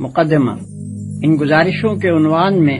مقدمہ۔ ان گزارشوں کے عنوان میں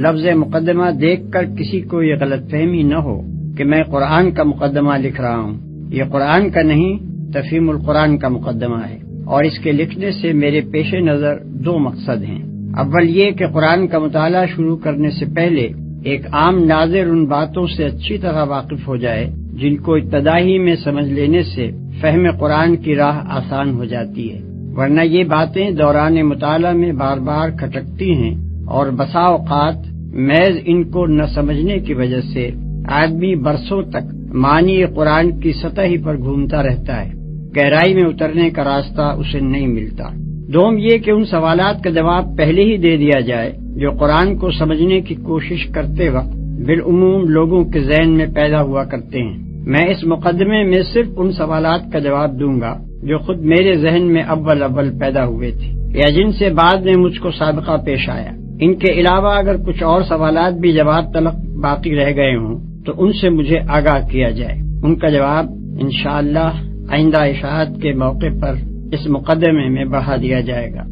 لفظ مقدمہ دیکھ کر کسی کو یہ غلط فہمی نہ ہو کہ میں قرآن کا مقدمہ لکھ رہا ہوں۔ یہ قرآن کا نہیں، تفہیم القرآن کا مقدمہ ہے، اور اس کے لکھنے سے میرے پیش نظر دو مقصد ہیں۔ اول یہ کہ قرآن کا مطالعہ شروع کرنے سے پہلے ایک عام ناظر ان باتوں سے اچھی طرح واقف ہو جائے جن کو ابتدائی میں سمجھ لینے سے فہم قرآن کی راہ آسان ہو جاتی ہے، ورنہ یہ باتیں دوران مطالعہ میں بار بار کھٹکتی ہیں اور بسا اوقات محض ان کو نہ سمجھنے کی وجہ سے آدمی برسوں تک معنی قرآن کی سطح ہی پر گھومتا رہتا ہے، گہرائی میں اترنے کا راستہ اسے نہیں ملتا۔ دوم یہ کہ ان سوالات کا جواب پہلے ہی دے دیا جائے جو قرآن کو سمجھنے کی کوشش کرتے وقت بالعموم لوگوں کے ذہن میں پیدا ہوا کرتے ہیں۔ میں اس مقدمے میں صرف ان سوالات کا جواب دوں گا جو خود میرے ذہن میں اول پیدا ہوئے تھے یا جن سے بعد میں مجھ کو سابقہ پیش آیا۔ ان کے علاوہ اگر کچھ اور سوالات بھی جواب تلق باقی رہ گئے ہوں تو ان سے مجھے آگاہ کیا جائے، ان کا جواب انشاءاللہ آئندہ اشاعت کے موقع پر اس مقدمے میں بڑھا دیا جائے گا۔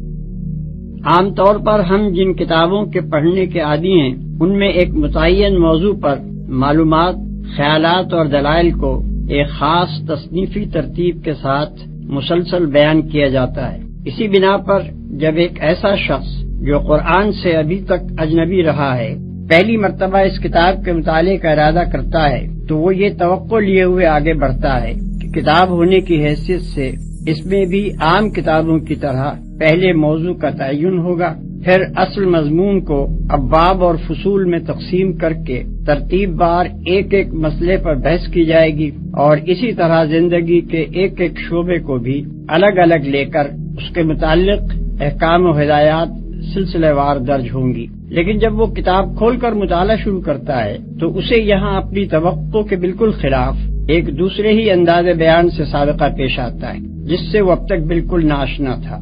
عام طور پر ہم جن کتابوں کے پڑھنے کے عادی ہیں ان میں ایک متعین موضوع پر معلومات، خیالات اور دلائل کو ایک خاص تصنیفی ترتیب کے ساتھ مسلسل بیان کیا جاتا ہے۔ اسی بنا پر جب ایک ایسا شخص جو قرآن سے ابھی تک اجنبی رہا ہے پہلی مرتبہ اس کتاب کے مطالعے کا ارادہ کرتا ہے تو وہ یہ توقع لیے ہوئے آگے بڑھتا ہے کہ کتاب ہونے کی حیثیت سے اس میں بھی عام کتابوں کی طرح پہلے موضوع کا تعین ہوگا، پھر اصل مضمون کو ابواب اور فصول میں تقسیم کر کے ترتیب بار ایک ایک مسئلے پر بحث کی جائے گی، اور اسی طرح زندگی کے ایک ایک شعبے کو بھی الگ الگ لے کر اس کے متعلق احکام و ہدایات سلسلے وار درج ہوں گی۔ لیکن جب وہ کتاب کھول کر مطالعہ شروع کرتا ہے تو اسے یہاں اپنی توقع کے بالکل خلاف ایک دوسرے ہی انداز بیان سے سابقہ پیش آتا ہے جس سے وہ اب تک بالکل ناآشنا تھا۔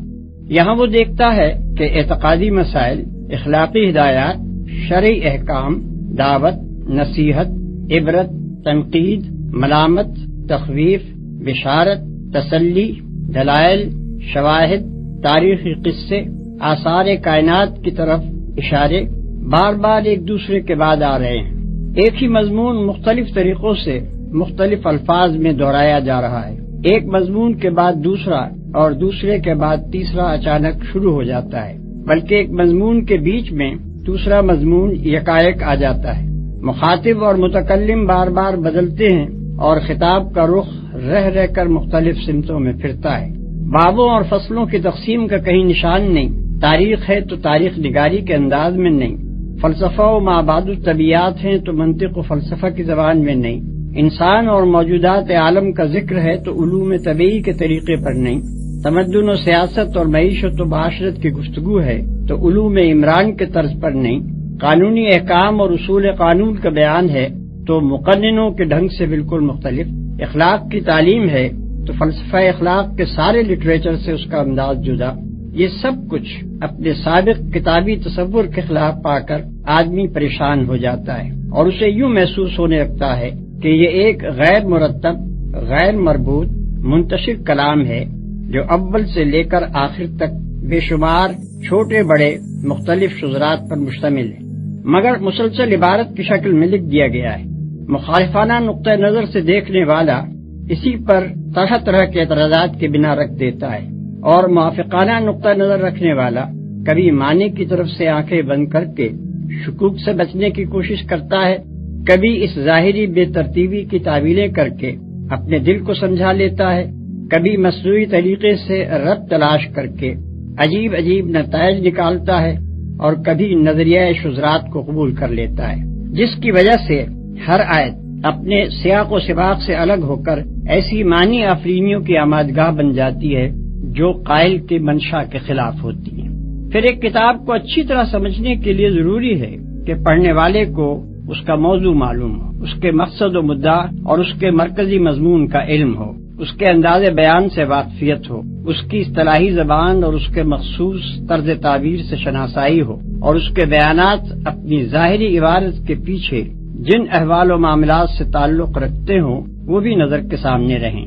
یہاں وہ دیکھتا ہے کہ اعتقادی مسائل، اخلاقی ہدایات، شرعی احکام، دعوت، نصیحت، عبرت، تنقید، ملامت، تخویف، بشارت، تسلی، دلائل، شواہد، تاریخی قصے، آثار کائنات کی طرف اشارے بار بار ایک دوسرے کے بعد آ رہے ہیں۔ ایک ہی مضمون مختلف طریقوں سے مختلف الفاظ میں دہرایا جا رہا ہے، ایک مضمون کے بعد دوسرا اور دوسرے کے بعد تیسرا اچانک شروع ہو جاتا ہے، بلکہ ایک مضمون کے بیچ میں دوسرا مضمون یکایک آ جاتا ہے۔ مخاطب اور متکلم بار بار بدلتے ہیں اور خطاب کا رخ رہ رہ کر مختلف سمتوں میں پھرتا ہے۔ بابوں اور فصلوں کی تقسیم کا کہیں نشان نہیں، تاریخ ہے تو تاریخ نگاری کے انداز میں نہیں، فلسفہ و مابعد الطبیعات ہیں تو منطق و فلسفہ کی زبان میں نہیں، انسان اور موجودات عالم کا ذکر ہے تو علوم طبیعی کے طریقے پر نہیں، تمدن و سیاست اور معیشت و معاشرت کی گفتگو ہے تو علوم عمران کے طرز پر نہیں، قانونی احکام اور اصول قانون کا بیان ہے تو مقننوں کے ڈھنگ سے بالکل مختلف، اخلاق کی تعلیم ہے تو فلسفہ اخلاق کے سارے لٹریچر سے اس کا انداز جدا۔ یہ سب کچھ اپنے سابق کتابی تصور کے خلاف پا کر آدمی پریشان ہو جاتا ہے اور اسے یوں محسوس ہونے لگتا ہے کہ یہ ایک غیر مرتب، غیر مربوط، منتشر کلام ہے جو اول سے لے کر آخر تک بے شمار چھوٹے بڑے مختلف شذرات پر مشتمل ہے، مگر مسلسل عبارت کی شکل میں لکھ دیا گیا ہے۔ مخالفانہ نقطہ نظر سے دیکھنے والا اسی پر طرح طرح کے اعتراضات کے بنا رکھ دیتا ہے، اور موافقانہ نقطہ نظر رکھنے والا کبھی معنی کی طرف سے آنکھیں بند کر کے شکوک سے بچنے کی کوشش کرتا ہے، کبھی اس ظاہری بے ترتیبی کی تعویلیں کر کے اپنے دل کو سمجھا لیتا ہے، کبھی مصنوعی طریقے سے ربط تلاش کر کے عجیب عجیب نتائج نکالتا ہے، اور کبھی نظریہ شذرات کو قبول کر لیتا ہے، جس کی وجہ سے ہر آیت اپنے سیاق و سباق سے الگ ہو کر ایسی معنی آفرینیوں کی آمادگاہ بن جاتی ہے جو قائل کی منشا کے خلاف ہوتی ہے۔ پھر ایک کتاب کو اچھی طرح سمجھنے کے لیے ضروری ہے کہ پڑھنے والے کو اس کا موضوع معلوم ہو، اس کے مقصد و مدعا اور اس کے مرکزی مضمون کا علم ہو، اس کے انداز بیان سے واقفیت ہو، اس کی اصطلاحی زبان اور اس کے مخصوص طرز تعبیر سے شناسائی ہو، اور اس کے بیانات اپنی ظاہری عبارت کے پیچھے جن احوال و معاملات سے تعلق رکھتے ہوں وہ بھی نظر کے سامنے رہیں۔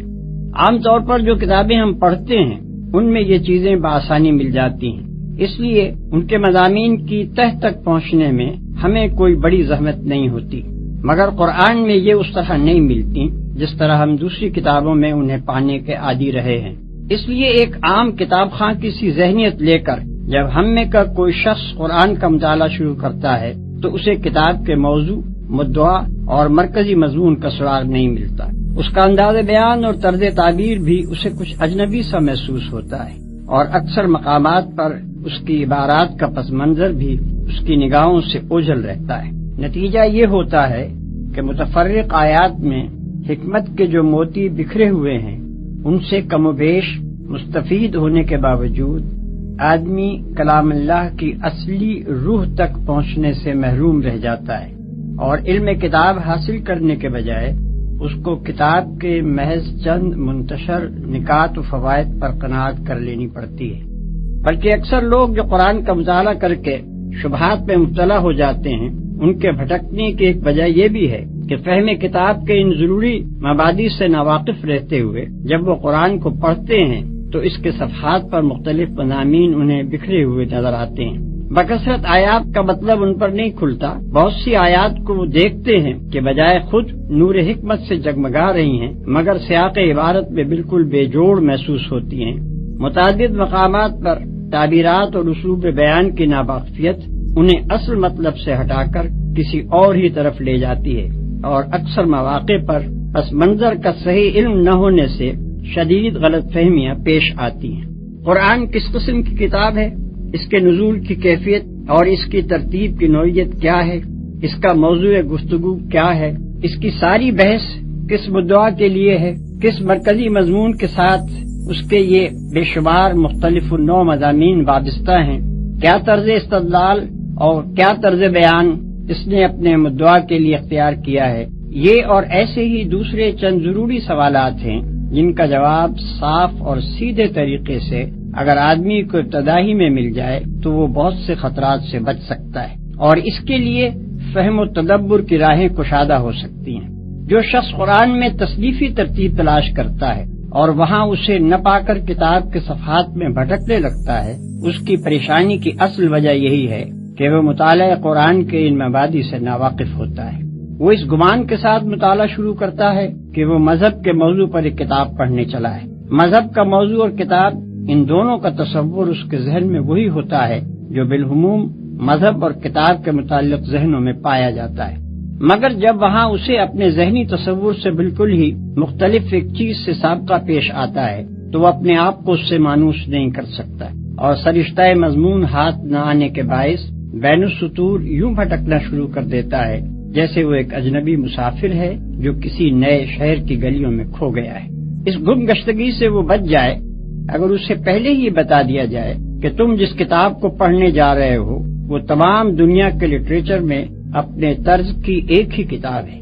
عام طور پر جو کتابیں ہم پڑھتے ہیں ان میں یہ چیزیں بآسانی مل جاتی ہیں۔ اس لیے ان کے مضامین کی تہ تک پہنچنے میں ہمیں کوئی بڑی زحمت نہیں ہوتی، مگر قرآن میں یہ اس طرح نہیں ملتی جس طرح ہم دوسری کتابوں میں انہیں پانے کے عادی رہے ہیں۔ اس لیے ایک عام کتاب خواں کی سی ذہنیت لے کر جب ہم میں کا کوئی شخص قرآن کا مطالعہ شروع کرتا ہے تو اسے کتاب کے موضوع، مدعا اور مرکزی مضمون کا سراغ نہیں ملتا۔ اس کا انداز بیان اور طرز تعبیر بھی اسے کچھ اجنبی سا محسوس ہوتا ہے، اور اکثر مقامات پر اس کی عبارات کا پس منظر بھی اس کی نگاہوں سے اوجھل رہتا ہے۔ نتیجہ یہ ہوتا ہے کہ متفرق آیات میں حکمت کے جو موتی بکھرے ہوئے ہیں ان سے کم و بیش مستفید ہونے کے باوجود آدمی کلام اللہ کی اصلی روح تک پہنچنے سے محروم رہ جاتا ہے، اور علم کتاب حاصل کرنے کے بجائے اس کو کتاب کے محض چند منتشر نکات و فوائد پر قناعت کر لینی پڑتی ہے۔ بلکہ اکثر لوگ جو قرآن کا مطالعہ کر کے شبہات میں مبتلا ہو جاتے ہیں، ان کے بھٹکنے کی ایک وجہ یہ بھی ہے کہ فہم کتاب کے ان ضروری مبادی سے ناواقف رہتے ہوئے جب وہ قرآن کو پڑھتے ہیں تو اس کے صفحات پر مختلف مضامین انہیں بکھرے ہوئے نظر آتے ہیں۔ بکثرت آیات کا مطلب ان پر نہیں کھلتا۔ بہت سی آیات کو وہ دیکھتے ہیں کہ بجائے خود نور حکمت سے جگمگا رہی ہیں مگر سیاق عبارت میں بالکل بے جوڑ محسوس ہوتی ہیں۔ متعدد مقامات پر تعبیرات اور اسلوب بیان کی ناواقفیت انہیں اصل مطلب سے ہٹا کر کسی اور ہی طرف لے جاتی ہے، اور اکثر مواقع پر پس منظر کا صحیح علم نہ ہونے سے شدید غلط فہمیاں پیش آتی ہیں۔ قرآن کس قسم کی کتاب ہے، اس کے نزول کی کیفیت اور اس کی ترتیب کی نوعیت کیا ہے، اس کا موضوع گفتگو کیا ہے، اس کی ساری بحث کس مدعا کے لیے ہے، کس مرکزی مضمون کے ساتھ اس کے یہ بے شمار مختلف نوع مضامین وابستہ ہیں، کیا طرز استدلال اور کیا طرز بیان اس نے اپنے مدعا کے لیے اختیار کیا ہے، یہ اور ایسے ہی دوسرے چند ضروری سوالات ہیں جن کا جواب صاف اور سیدھے طریقے سے اگر آدمی کو ابتدائی میں مل جائے تو وہ بہت سے خطرات سے بچ سکتا ہے، اور اس کے لیے فہم و تدبر کی راہیں کشادہ ہو سکتی ہیں۔ جو شخص قرآن میں تصنیفی ترتیب تلاش کرتا ہے اور وہاں اسے نہ پا کر کتاب کے صفحات میں بھٹکنے لگتا ہے، اس کی پریشانی کی اصل وجہ یہی ہے کہ وہ مطالعہ قرآن کے ان مبادی سے ناواقف ہوتا ہے۔ وہ اس گمان کے ساتھ مطالعہ شروع کرتا ہے کہ وہ مذہب کے موضوع پر ایک کتاب پڑھنے چلا ہے۔ مذہب کا موضوع اور کتاب، ان دونوں کا تصور اس کے ذہن میں وہی ہوتا ہے جو بالعموم مذہب اور کتاب کے متعلق ذہنوں میں پایا جاتا ہے، مگر جب وہاں اسے اپنے ذہنی تصور سے بالکل ہی مختلف ایک چیز سے سابقہ پیش آتا ہے تو وہ اپنے آپ کو اس سے مانوس نہیں کر سکتا، اور سرشتہ مضمون ہاتھ نہ آنے کے باعث بین السطور یوں بھٹکنا شروع کر دیتا ہے جیسے وہ ایک اجنبی مسافر ہے جو کسی نئے شہر کی گلیوں میں کھو گیا ہے۔ اس گم گشتگی سے وہ بچ جائے اگر اسے پہلے ہی بتا دیا جائے کہ تم جس کتاب کو پڑھنے جا رہے ہو وہ تمام دنیا کے لٹریچر میں اپنے طرز کی ایک ہی کتاب ہے۔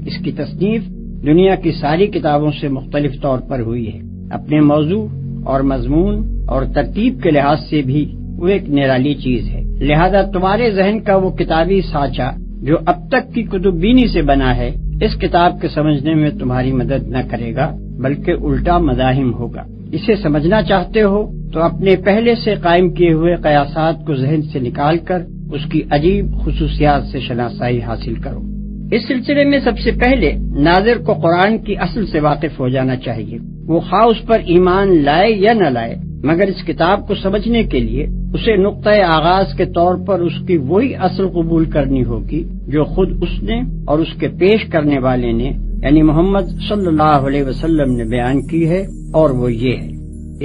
اس کی تصنیف دنیا کی ساری کتابوں سے مختلف طور پر ہوئی ہے، اپنے موضوع اور مضمون اور ترتیب کے لحاظ سے بھی وہ ایک نرالی چیز ہے، لہذا تمہارے ذہن کا وہ کتابی سانچہ جو اب تک کی کتب بینی سے بنا ہے اس کتاب کے سمجھنے میں تمہاری مدد نہ کرے گا بلکہ الٹا مزاحم ہوگا۔ اسے سمجھنا چاہتے ہو تو اپنے پہلے سے قائم کیے ہوئے قیاسات کو ذہن سے نکال کر اس کی عجیب خصوصیات سے شناسائی حاصل کرو۔ اس سلسلے میں سب سے پہلے ناظر کو قرآن کی اصل سے واقف ہو جانا چاہیے، وہ خواہ اس پر ایمان لائے یا نہ لائے، مگر اس کتاب کو سمجھنے کے لیے اسے نقطۂ آغاز کے طور پر اس کی وہی اصل قبول کرنی ہوگی جو خود اس نے اور اس کے پیش کرنے والے نے یعنی محمد صلی اللہ علیہ وسلم نے بیان کی ہے، اور وہ یہ ہے: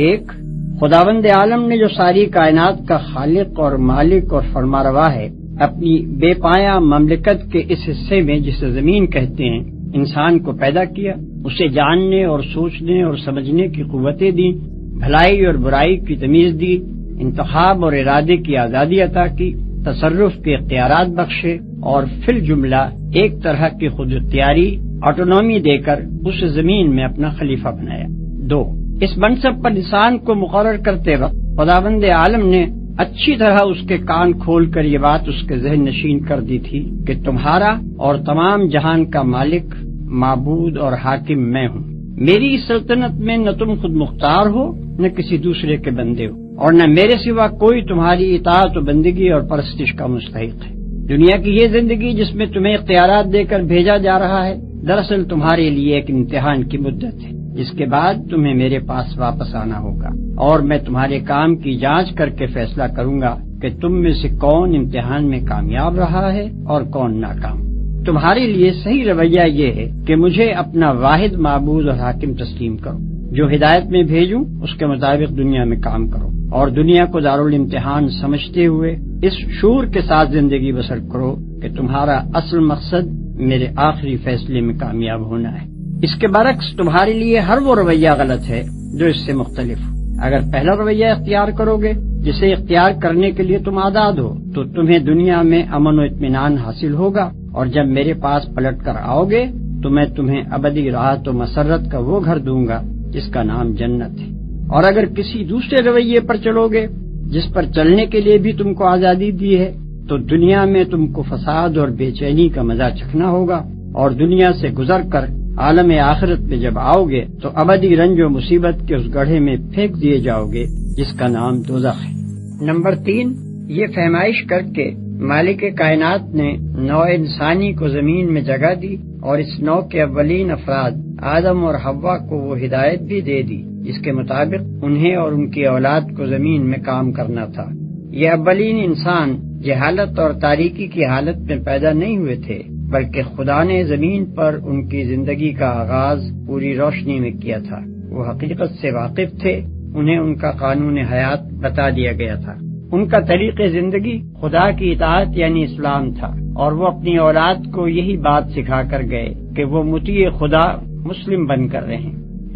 ایک، خداوند عالم نے جو ساری کائنات کا خالق اور مالک اور فرماروا ہے، اپنی بے پایا مملکت کے اس حصے میں جسے زمین کہتے ہیں انسان کو پیدا کیا، اسے جاننے اور سوچنے اور سمجھنے کی قوتیں دیں، بھلائی اور برائی کی تمیز دی، انتخاب اور ارادے کی آزادی عطا کی، تصرف کے اختیارات بخشے، اور فی الجملہ ایک طرح کی خود اختیاری آٹونومی دے کر اس زمین میں اپنا خلیفہ بنایا۔ دو، اس منصب پر انسان کو مقرر کرتے وقت خداوند عالم نے اچھی طرح اس کے کان کھول کر یہ بات اس کے ذہن نشین کر دی تھی کہ تمہارا اور تمام جہان کا مالک، معبود اور حاکم میں ہوں۔ میری اس سلطنت میں نہ تم خود مختار ہو نہ کسی دوسرے کے بندے ہو۔ اور نہ میرے سوا کوئی تمہاری اطاعت و بندگی اور پرستش کا مستحق ہے۔ دنیا کی یہ زندگی جس میں تمہیں اختیارات دے کر بھیجا جا رہا ہے، دراصل تمہارے لیے ایک امتحان کی مدت ہے، جس کے بعد تمہیں میرے پاس واپس آنا ہوگا، اور میں تمہارے کام کی جانچ کر کے فیصلہ کروں گا کہ تم میں سے کون امتحان میں کامیاب رہا ہے اور کون ناکام۔ تمہارے لیے صحیح رویہ یہ ہے کہ مجھے اپنا واحد معبود اور حاکم تسلیم کرو، جو ہدایت میں بھیجوں اس کے مطابق دنیا میں کام کرو، اور دنیا کو دارالامتحان سمجھتے ہوئے اس شعور کے ساتھ زندگی بسر کرو کہ تمہارا اصل مقصد میرے آخری فیصلے میں کامیاب ہونا ہے۔ اس کے برعکس تمہارے لیے ہر وہ رویہ غلط ہے جو اس سے مختلف ہو۔ اگر پہلا رویہ اختیار کرو گے جسے اختیار کرنے کے لیے تم آزاد ہو، تو تمہیں دنیا میں امن و اطمینان حاصل ہوگا، اور جب میرے پاس پلٹ کر آؤ گے تو میں تمہیں ابدی راحت و مسرت کا وہ گھر دوں گا جس کا نام جنت ہے۔ اور اگر کسی دوسرے رویے پر چلو گے جس پر چلنے کے لیے بھی تم کو آزادی دی ہے، تو دنیا میں تم کو فساد اور بے چینی کا مزہ چکھنا ہوگا، اور دنیا سے گزر کر عالم آخرت میں جب آؤ گے تو ابدی رنج و مصیبت کے اس گڑھے میں پھینک دیے جاؤ گے جس کا نام دوزخ ہے۔ نمبر 3، یہ فہمائش کر کے مالک کائنات نے نوع انسانی کو زمین میں جگہ دی، اور اس نوع کے اولین افراد آدم اور حوا کو وہ ہدایت بھی دے دی جس کے مطابق انہیں اور ان کی اولاد کو زمین میں کام کرنا تھا۔ یہ اولین انسان جہالت اور تاریکی کی حالت میں پیدا نہیں ہوئے تھے، بلکہ خدا نے زمین پر ان کی زندگی کا آغاز پوری روشنی میں کیا تھا۔ وہ حقیقت سے واقف تھے، انہیں ان کا قانون حیات بتا دیا گیا تھا۔ ان کا طریق زندگی خدا کی اطاعت یعنی اسلام تھا، اور وہ اپنی اولاد کو یہی بات سکھا کر گئے کہ وہ مطیع خدا مسلم بن کر رہیں۔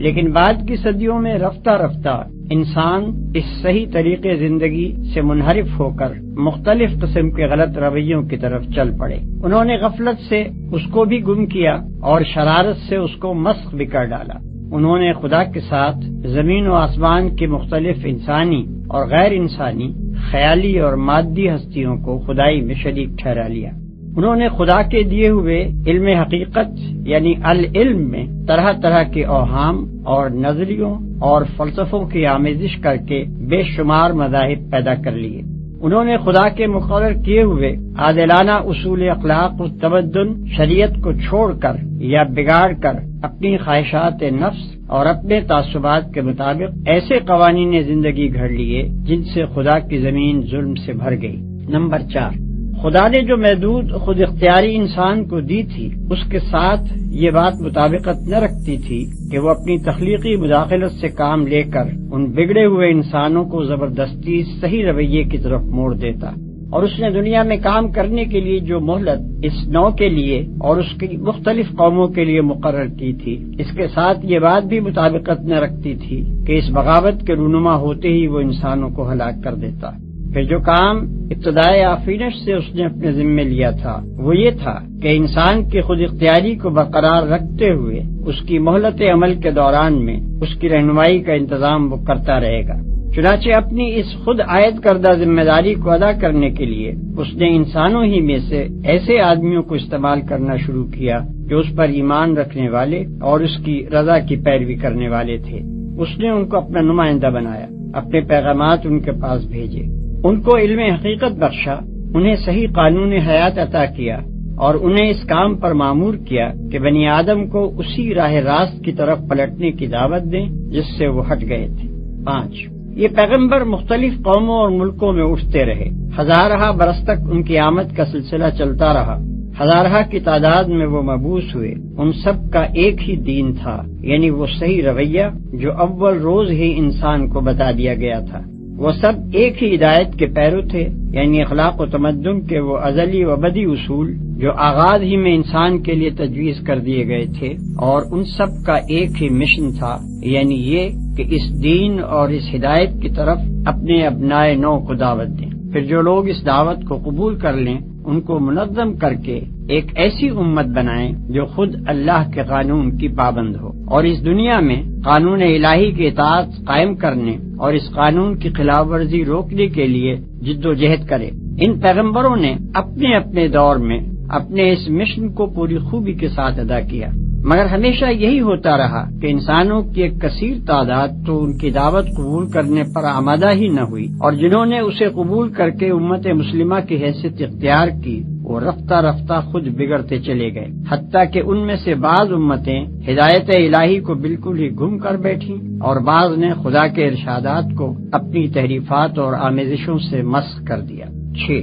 لیکن بعد کی صدیوں میں رفتہ رفتہ انسان اس صحیح طریقے زندگی سے منحرف ہو کر مختلف قسم کے غلط رویوں کی طرف چل پڑے۔ انہوں نے غفلت سے اس کو بھی گم کیا اور شرارت سے اس کو مسخ بھی کر ڈالا۔ انہوں نے خدا کے ساتھ زمین و آسمان کے مختلف انسانی اور غیر انسانی، خیالی اور مادی ہستیوں کو خدائی میں شریک ٹھہرا لیا۔ انہوں نے خدا کے دیے ہوئے علم حقیقت یعنی العلم میں طرح طرح کے اوہام اور نظریوں اور فلسفوں کی آمیزش کر کے بے شمار مذاہب پیدا کر لیے۔ انہوں نے خدا کے مقرر کیے ہوئے عادلانہ اصول اخلاق و تمدن شریعت کو چھوڑ کر یا بگاڑ کر اپنی خواہشات نفس اور اپنے تعصبات کے مطابق ایسے قوانین زندگی گھڑ لیے جن سے خدا کی زمین ظلم سے بھر گئی۔ نمبر 4، خدا نے جو محدود خود اختیاری انسان کو دی تھی اس کے ساتھ یہ بات مطابقت نہ رکھتی تھی کہ وہ اپنی تخلیقی مداخلت سے کام لے کر ان بگڑے ہوئے انسانوں کو زبردستی صحیح رویے کی طرف موڑ دیتا، اور اس نے دنیا میں کام کرنے کے لیے جو مہلت اس نوع کے لیے اور اس کی مختلف قوموں کے لیے مقرر کی تھی، اس کے ساتھ یہ بات بھی مطابقت نہ رکھتی تھی کہ اس بغاوت کے رونما ہوتے ہی وہ انسانوں کو ہلاک کر دیتا۔ پھر جو کام ابتدائے آفرینش سے اس نے اپنے ذمے لیا تھا وہ یہ تھا کہ انسان کی خود اختیاری کو برقرار رکھتے ہوئے اس کی مہلت عمل کے دوران میں اس کی رہنمائی کا انتظام وہ کرتا رہے گا۔ چنانچہ اپنی اس خود عائد کردہ ذمہ داری کو ادا کرنے کے لیے اس نے انسانوں ہی میں سے ایسے آدمیوں کو استعمال کرنا شروع کیا جو اس پر ایمان رکھنے والے اور اس کی رضا کی پیروی کرنے والے تھے۔ اس نے ان کو اپنا نمائندہ بنایا، اپنے پیغامات ان کے پاس بھیجے، ان کو علم حقیقت بخشا، انہیں صحیح قانون حیات عطا کیا، اور انہیں اس کام پر مامور کیا کہ بنی آدم کو اسی راہ راست کی طرف پلٹنے کی دعوت دیں جس سے وہ ہٹ گئے تھے۔ 5، یہ پیغمبر مختلف قوموں اور ملکوں میں اٹھتے رہے، ہزارہ برس تک ان کی آمد کا سلسلہ چلتا رہا، ہزارہ کی تعداد میں وہ مبعوث ہوئے۔ ان سب کا ایک ہی دین تھا، یعنی وہ صحیح رویہ جو اول روز ہی انسان کو بتا دیا گیا تھا۔ وہ سب ایک ہی ہدایت کے پیرو تھے، یعنی اخلاق و تمدن کے وہ ازلی و ابدی اصول جو آغاز ہی میں انسان کے لیے تجویز کر دیے گئے تھے، اور ان سب کا ایک ہی مشن تھا، یعنی یہ کہ اس دین اور اس ہدایت کی طرف اپنے ابنائے نو کو دعوت دیں۔ پھر جو لوگ اس دعوت کو قبول کر لیں ان کو منظم کر کے ایک ایسی امت بنائیں جو خود اللہ کے قانون کی پابند ہو، اور اس دنیا میں قانون الہی کی اطاعت قائم کرنے اور اس قانون کی خلاف ورزی روکنے کے لیے جد و جہد کرے۔ ان پیغمبروں نے اپنے اپنے دور میں اپنے اس مشن کو پوری خوبی کے ساتھ ادا کیا۔ مگر ہمیشہ یہی ہوتا رہا کہ انسانوں کی ایک کثیر تعداد تو ان کی دعوت قبول کرنے پر آمادہ ہی نہ ہوئی، اور جنہوں نے اسے قبول کر کے امت مسلمہ کی حیثیت اختیار کی وہ رفتہ رفتہ خود بگڑتے چلے گئے، حتیٰ کہ ان میں سے بعض امتیں ہدایت الہی کو بالکل ہی گم کر بیٹھیں، اور بعض نے خدا کے ارشادات کو اپنی تحریفات اور آمیزشوں سے مسخ کر دیا۔ 6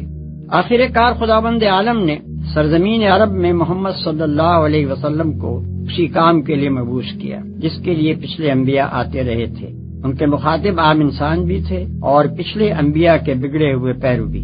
آخر کار خداوند عالم نے سرزمین عرب میں محمد صلی اللہ علیہ وسلم کو اسی کام کے لیے مبعوث کیا جس کے لیے پچھلے انبیاء آتے رہے تھے۔ ان کے مخاطب عام انسان بھی تھے اور پچھلے انبیاء کے بگڑے ہوئے پیرو بھی۔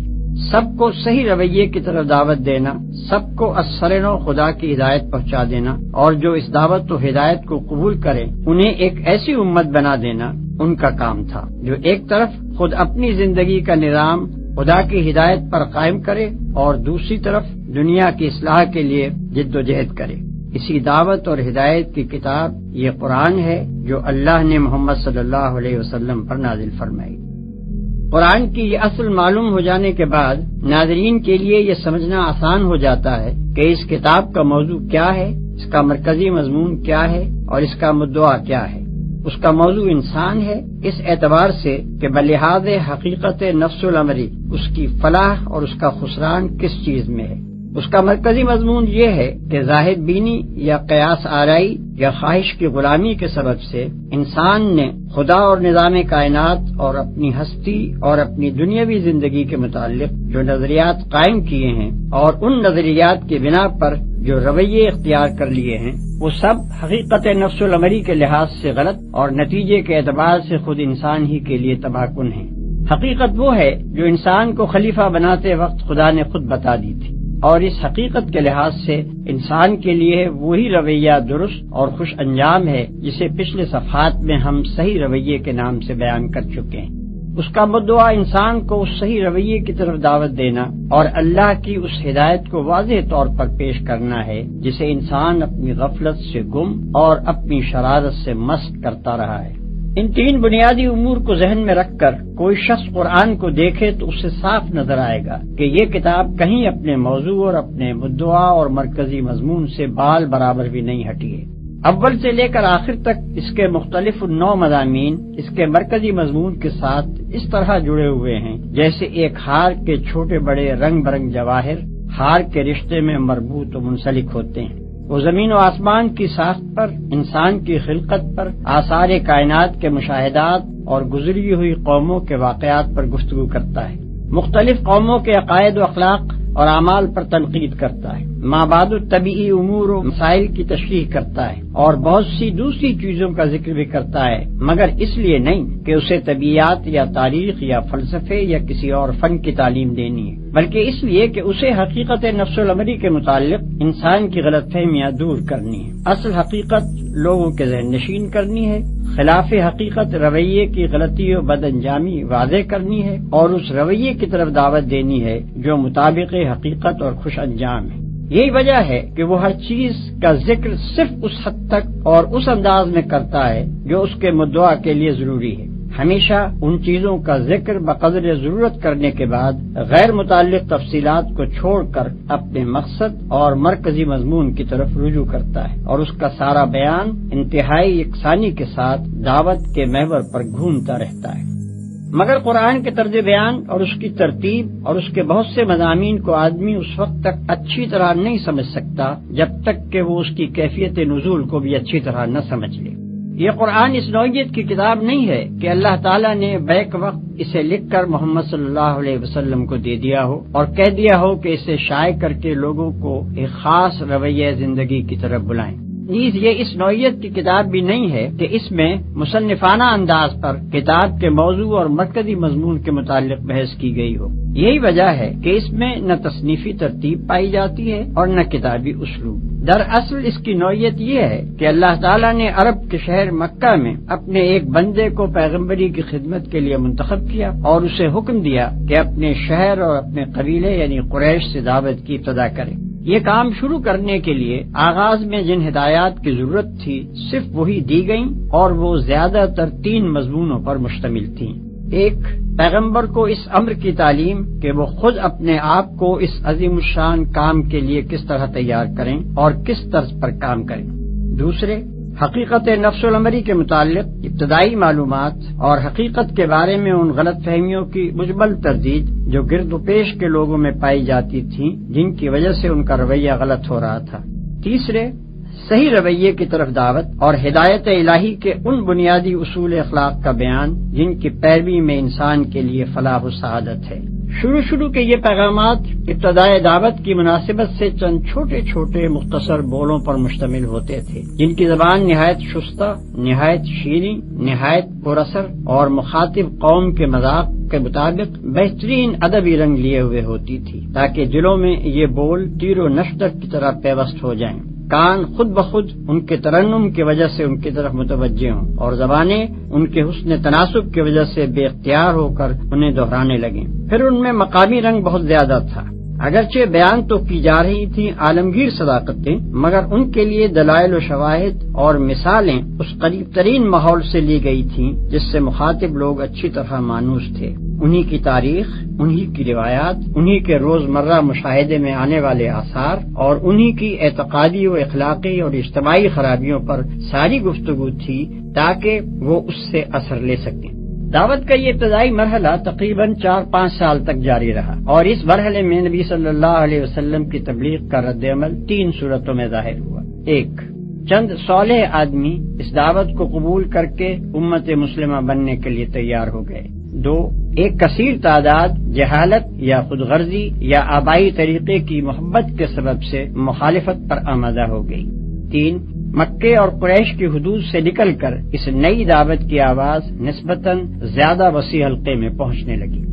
سب کو صحیح رویے کی طرف دعوت دینا، سب کو اثرنو خدا کی ہدایت پہنچا دینا، اور جو اس دعوت و ہدایت کو قبول کریں انہیں ایک ایسی امت بنا دینا ان کا کام تھا جو ایک طرف خود اپنی زندگی کا نظام خدا کی ہدایت پر قائم کرے اور دوسری طرف دنیا کی اصلاح کے لیے جد و جہد کرے۔ اسی دعوت اور ہدایت کی کتاب یہ قرآن ہے جو اللہ نے محمد صلی اللہ علیہ وسلم پر نازل فرمائی۔ قرآن کی یہ اصل معلوم ہو جانے کے بعد ناظرین کے لیے یہ سمجھنا آسان ہو جاتا ہے کہ اس کتاب کا موضوع کیا ہے، اس کا مرکزی مضمون کیا ہے اور اس کا مدعا کیا ہے۔ اس کا موضوع انسان ہے، اس اعتبار سے کہ بلحاظ حقیقت نفس الامری اس کی فلاح اور اس کا خسران کس چیز میں ہے۔ اس کا مرکزی مضمون یہ ہے کہ ظاہر بینی یا قیاس آرائی یا خواہش کی غلامی کے سبب سے انسان نے خدا اور نظام کائنات اور اپنی ہستی اور اپنی دنیاوی زندگی کے متعلق جو نظریات قائم کیے ہیں اور ان نظریات کی بنا پر جو رویے اختیار کر لیے ہیں وہ سب حقیقت نفس الامری کے لحاظ سے غلط اور نتیجے کے اعتبار سے خود انسان ہی کے لیے تباہ کن ہیں۔ حقیقت وہ ہے جو انسان کو خلیفہ بناتے وقت خدا نے خود بتا دی تھی، اور اس حقیقت کے لحاظ سے انسان کے لیے وہی رویہ درست اور خوش انجام ہے جسے پچھلے صفحات میں ہم صحیح رویے کے نام سے بیان کر چکے ہیں۔ اس کا مدعا انسان کو اس صحیح رویے کی طرف دعوت دینا اور اللہ کی اس ہدایت کو واضح طور پر پیش کرنا ہے جسے انسان اپنی غفلت سے گم اور اپنی شرارت سے مست کرتا رہا ہے۔ ان 3 بنیادی امور کو ذہن میں رکھ کر کوئی شخص قرآن کو دیکھے تو اسے صاف نظر آئے گا کہ یہ کتاب کہیں اپنے موضوع اور اپنے مدعا اور مرکزی مضمون سے بال برابر بھی نہیں ہٹی ہے۔ اول سے لے کر آخر تک اس کے مختلف 9 مضامین اس کے مرکزی مضمون کے ساتھ اس طرح جڑے ہوئے ہیں جیسے ایک ہار کے چھوٹے بڑے رنگ برنگ جواہر ہار کے رشتے میں مربوط و منسلک ہوتے ہیں۔ وہ زمین و آسمان کی ساخت پر، انسان کی خلقت پر، آثار کائنات کے مشاہدات اور گزری ہوئی قوموں کے واقعات پر گفتگو کرتا ہے، مختلف قوموں کے عقائد و اخلاق اور اعمال پر تنقید کرتا ہے، مابعد الطبیعی امور و مسائل کی تشریح کرتا ہے اور بہت سی دوسری چیزوں کا ذکر بھی کرتا ہے، مگر اس لیے نہیں کہ اسے طبیعیات یا تاریخ یا فلسفے یا کسی اور فن کی تعلیم دینی ہے، بلکہ اس لیے کہ اسے حقیقت نفس الامری کے متعلق انسان کی غلط فہمیاں دور کرنی ہے، اصل حقیقت لوگوں کے ذہن نشین کرنی ہے، خلاف حقیقت رویے کی غلطی و بد انجامی واضح کرنی ہے اور اس رویے کی طرف دعوت دینی ہے جو مطابق حقیقت اور خوش انجام ہے۔ یہی وجہ ہے کہ وہ ہر چیز کا ذکر صرف اس حد تک اور اس انداز میں کرتا ہے جو اس کے مدعا کے لیے ضروری ہے، ہمیشہ ان چیزوں کا ذکر بقدر ضرورت کرنے کے بعد غیر متعلق تفصیلات کو چھوڑ کر اپنے مقصد اور مرکزی مضمون کی طرف رجوع کرتا ہے، اور اس کا سارا بیان انتہائی یکسانی کے ساتھ دعوت کے محور پر گھومتا رہتا ہے۔ مگر قرآن کے طرز بیان اور اس کی ترتیب اور اس کے بہت سے مضامین کو آدمی اس وقت تک اچھی طرح نہیں سمجھ سکتا جب تک کہ وہ اس کی کیفیت نزول کو بھی اچھی طرح نہ سمجھ لے۔ یہ قرآن اس نوعیت کی کتاب نہیں ہے کہ اللہ تعالیٰ نے بیک وقت اسے لکھ کر محمد صلی اللہ علیہ وسلم کو دے دیا ہو اور کہہ دیا ہو کہ اسے شائع کر کے لوگوں کو ایک خاص رویہ زندگی کی طرف بلائیں۔ نیز یہ اس نوعیت کی کتاب بھی نہیں ہے کہ اس میں مصنفانہ انداز پر کتاب کے موضوع اور مرکزی مضمون کے متعلق بحث کی گئی ہو۔ یہی وجہ ہے کہ اس میں نہ تصنیفی ترتیب پائی جاتی ہے اور نہ کتابی اسلوب۔ دراصل اس کی نوعیت یہ ہے کہ اللہ تعالیٰ نے عرب کے شہر مکہ میں اپنے ایک بندے کو پیغمبری کی خدمت کے لیے منتخب کیا اور اسے حکم دیا کہ اپنے شہر اور اپنے قبیلے یعنی قریش سے دعوت کی ابتدا کرے۔ یہ کام شروع کرنے کے لیے آغاز میں جن ہدایات کی ضرورت تھی صرف وہی دی گئیں اور وہ زیادہ تر 3 مضمونوں پر مشتمل تھیں۔ ایک، پیغمبر کو اس امر کی تعلیم کہ وہ خود اپنے آپ کو اس عظیم الشان کام کے لیے کس طرح تیار کریں اور کس طرز پر کام کریں۔ دوسرے، حقیقت نفس الامری کے متعلق ابتدائی معلومات اور حقیقت کے بارے میں ان غلط فہمیوں کی مجمل تردید جو گرد و پیش کے لوگوں میں پائی جاتی تھیں، جن کی وجہ سے ان کا رویہ غلط ہو رہا تھا۔ تیسرے، صحیح رویے کی طرف دعوت اور ہدایت الہی کے ان بنیادی اصول اخلاق کا بیان جن کی پیروی میں انسان کے لیے فلاح و سعادت ہے۔ شروع کے یہ پیغامات ابتدائے دعوت کی مناسبت سے چند چھوٹے چھوٹے مختصر بولوں پر مشتمل ہوتے تھے، جن کی زبان نہایت شستہ، نہایت شیریں، نہایت پر اثر اور مخاطب قوم کے مذاق کے مطابق بہترین ادبی رنگ لیے ہوئے ہوتی تھی، تاکہ دلوں میں یہ بول تیر و نشتر کی طرح پیوست ہو جائیں، کان خود بخود ان کے ترنم کی وجہ سے ان کی طرف متوجہ ہوں، اور زبانیں ان کے حسن تناسب کی وجہ سے بے اختیار ہو کر انہیں دہرانے لگیں۔ پھر ان میں مقامی رنگ بہت زیادہ تھا، اگرچہ بیان تو کی جا رہی تھیں عالمگیر صداقتیں، مگر ان کے لیے دلائل و شواہد اور مثالیں اس قریب ترین ماحول سے لی گئی تھیں جس سے مخاطب لوگ اچھی طرح مانوس تھے۔ انہی کی تاریخ، انہی کی روایات، انہی کے روزمرہ مشاہدے میں آنے والے آثار اور انہی کی اعتقادی و اخلاقی اور اجتماعی خرابیوں پر ساری گفتگو تھی تاکہ وہ اس سے اثر لے سکیں۔ دعوت کا یہ ابتدائی مرحلہ تقریباً 4-5 سال تک جاری رہا، اور اس مرحلے میں نبی صلی اللہ علیہ وسلم کی تبلیغ کا رد عمل 3 صورتوں میں ظاہر ہوا۔ 1، چند صالح آدمی اس دعوت کو قبول کر کے امت مسلمہ بننے کے لیے تیار ہو گئے۔ 2، ایک کثیر تعداد جہالت یا خود غرضی یا آبائی طریقے کی محبت کے سبب سے مخالفت پر آمادہ ہو گئی۔ 3، مکے اور قریش کی حدود سے نکل کر اس نئی دعوت کی آواز نسبتاً زیادہ وسیع حلقے میں پہنچنے لگی۔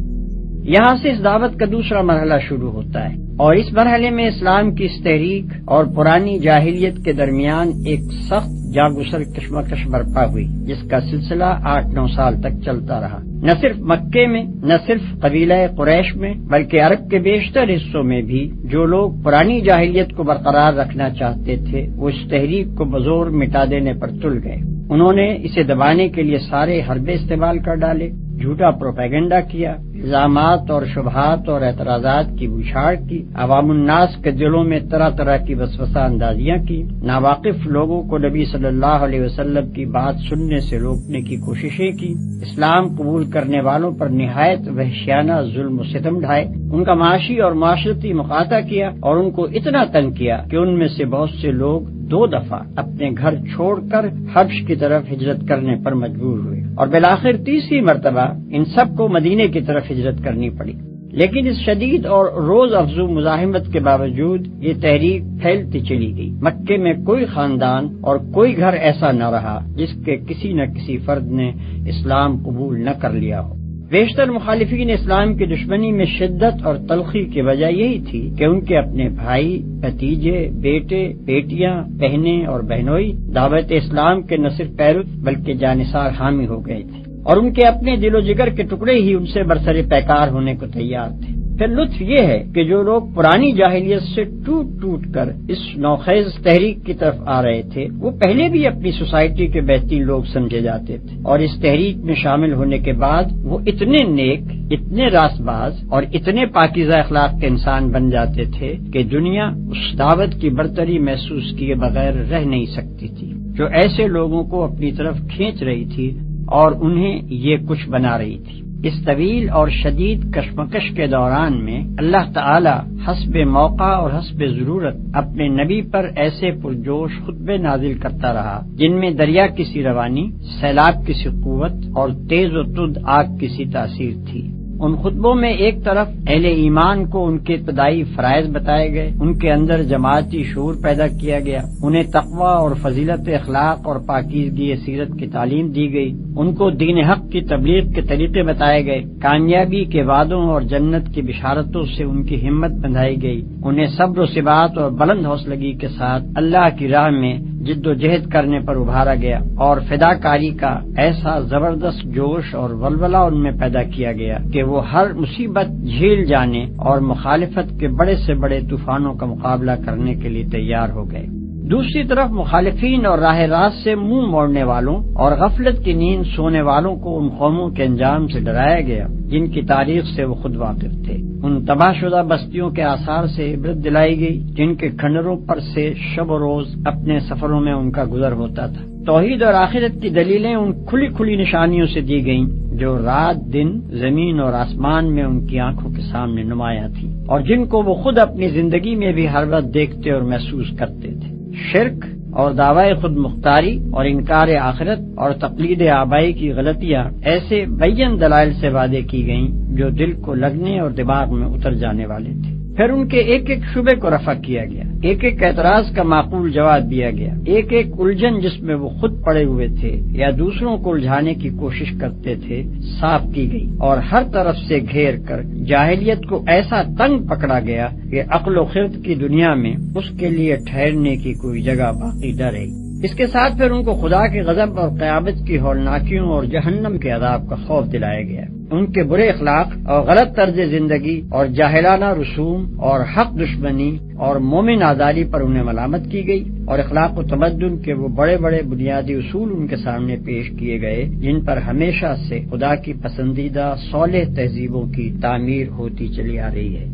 یہاں سے اس دعوت کا دوسرا مرحلہ شروع ہوتا ہے، اور اس مرحلے میں اسلام کی اس تحریک اور پرانی جاہلیت کے درمیان ایک سخت جاگسر کشمکش برپا ہوئی، جس کا سلسلہ 8-9 سال تک چلتا رہا۔ نہ صرف مکے میں، نہ صرف قبیلہ قریش میں، بلکہ عرب کے بیشتر حصوں میں بھی جو لوگ پرانی جاہلیت کو برقرار رکھنا چاہتے تھے، وہ اس تحریک کو بزور مٹا دینے پر تل گئے۔ انہوں نے اسے دبانے کے لیے سارے حربے استعمال کر ڈالے، جھوٹا پروپیگنڈا کیا، الزامات اور شبہات اور اعتراضات کی بوچھاڑ کی، عوام الناس کے دلوں میں طرح طرح کی وسوسہ اندازیاں کی، ناواقف لوگوں کو نبی صلی اللہ علیہ وسلم کی بات سننے سے روکنے کی کوششیں کی، اسلام قبول کرنے والوں پر نہایت وحشیانہ ظلم و ستم ڈھائے، ان کا معاشی اور معاشرتی مقاطع کیا، اور ان کو اتنا تنگ کیا کہ ان میں سے بہت سے لوگ 2 دفعہ اپنے گھر چھوڑ کر حبش کی طرف ہجرت کرنے پر مجبور ہوئے، اور بالآخر تیسری مرتبہ ان سب کو مدینے کی طرف ہجرت کرنی پڑی۔ لیکن اس شدید اور روز افزوں مزاحمت کے باوجود یہ تحریک پھیلتی چلی گئی۔ مکے میں کوئی خاندان اور کوئی گھر ایسا نہ رہا جس کے کسی نہ کسی فرد نے اسلام قبول نہ کر لیا ہو۔ بیشتر مخالفین اسلام کی دشمنی میں شدت اور تلخی کی وجہ یہی تھی کہ ان کے اپنے بھائی، بھتیجے، بیٹے، بیٹیاں، بہنیں اور بہنوئی دعوت اسلام کے نہ صرف پیرو بلکہ جانثار حامی ہو گئے تھے، اور ان کے اپنے دل و جگر کے ٹکڑے ہی ان سے برسر پیکار ہونے کو تیار تھے۔ پھر لطف یہ ہے کہ جو لوگ پرانی جاہلیت سے ٹوٹ کر اس نوخیز تحریک کی طرف آ رہے تھے، وہ پہلے بھی اپنی سوسائٹی کے بہترین لوگ سمجھے جاتے تھے، اور اس تحریک میں شامل ہونے کے بعد وہ اتنے نیک، اتنے راست باز اور اتنے پاکیزہ اخلاق کے انسان بن جاتے تھے کہ دنیا اس دعوت کی برتری محسوس کیے بغیر رہ نہیں سکتی تھی، جو ایسے لوگوں کو اپنی طرف کھینچ رہی تھی اور انہیں یہ کچھ بنا رہی تھی۔ اس طویل اور شدید کشمکش کے دوران میں اللہ تعالی حسب موقع اور حسب ضرورت اپنے نبی پر ایسے پرجوش خطبے نازل کرتا رہا جن میں دریا کی سی روانی، سیلاب کی سی قوت اور تیز و تند آگ کی سی تاثیر تھی۔ ان خطبوں میں ایک طرف اہل ایمان کو ان کے ابتدائی فرائض بتائے گئے، ان کے اندر جماعتی شعور پیدا کیا گیا، انہیں تقوی اور فضیلت اخلاق اور پاکیزگی سیرت کی تعلیم دی گئی، ان کو دین حق کی تبلیغ کے طریقے بتائے گئے، کامیابی کے وعدوں اور جنت کی بشارتوں سے ان کی ہمت بندھائی گئی، انہیں صبر و ثبات اور بلند حوصلگی کے ساتھ اللہ کی راہ میں جد و جہد کرنے پر ابھارا گیا، اور فداکاری کا ایسا زبردست جوش اور ولولہ ان میں پیدا کیا گیا کہ وہ ہر مصیبت جھیل جانے اور مخالفت کے بڑے سے بڑے طوفانوں کا مقابلہ کرنے کے لیے تیار ہو گئے۔ دوسری طرف مخالفین اور راہ راست سے منہ موڑنے والوں اور غفلت کی نیند سونے والوں کو ان قوموں کے انجام سے ڈرایا گیا جن کی تاریخ سے وہ خود واقف تھے۔ ان تباہ شدہ بستیوں کے آثار سے عبرت دلائی گئی جن کے کھنڈروں پر سے شب و روز اپنے سفروں میں ان کا گزر ہوتا تھا۔ توحید اور آخرت کی دلیلیں ان کھلی کھلی نشانیوں سے دی گئیں جو رات دن زمین اور آسمان میں ان کی آنکھوں کے سامنے نمایاں تھیں اور جن کو وہ خود اپنی زندگی میں بھی ہر وقت دیکھتے اور محسوس کرتے تھے۔ شرک اور دعوی خود مختاری اور انکار آخرت اور تقلید آبائی کی غلطیاں ایسے بین دلائل سے وعدے کی گئیں جو دل کو لگنے اور دماغ میں اتر جانے والے تھے۔ پھر ان کے ایک ایک شبے کو رفع کیا گیا، ایک ایک اعتراض کا معقول جواب دیا گیا، ایک ایک الجھن جس میں وہ خود پڑے ہوئے تھے یا دوسروں کو الجھانے کی کوشش کرتے تھے صاف کی گئی اور ہر طرف سے گھیر کر جاہلیت کو ایسا تنگ پکڑا گیا کہ عقل و خرد کی دنیا میں اس کے لیے ٹھہرنے کی کوئی جگہ باقی نہ رہی۔ اس کے ساتھ پھر ان کو خدا کے غضب اور قیامت کی ہولناکیوں اور جہنم کے عذاب کا خوف دلایا گیا۔ ان کے برے اخلاق اور غلط طرز زندگی اور جاہلانہ رسوم اور حق دشمنی اور مومن آزاری پر انہیں ملامت کی گئی اور اخلاق و تمدن کے وہ بڑے بڑے بنیادی اصول ان کے سامنے پیش کیے گئے جن پر ہمیشہ سے خدا کی پسندیدہ صالح تہذیبوں کی تعمیر ہوتی چلی آ رہی ہے۔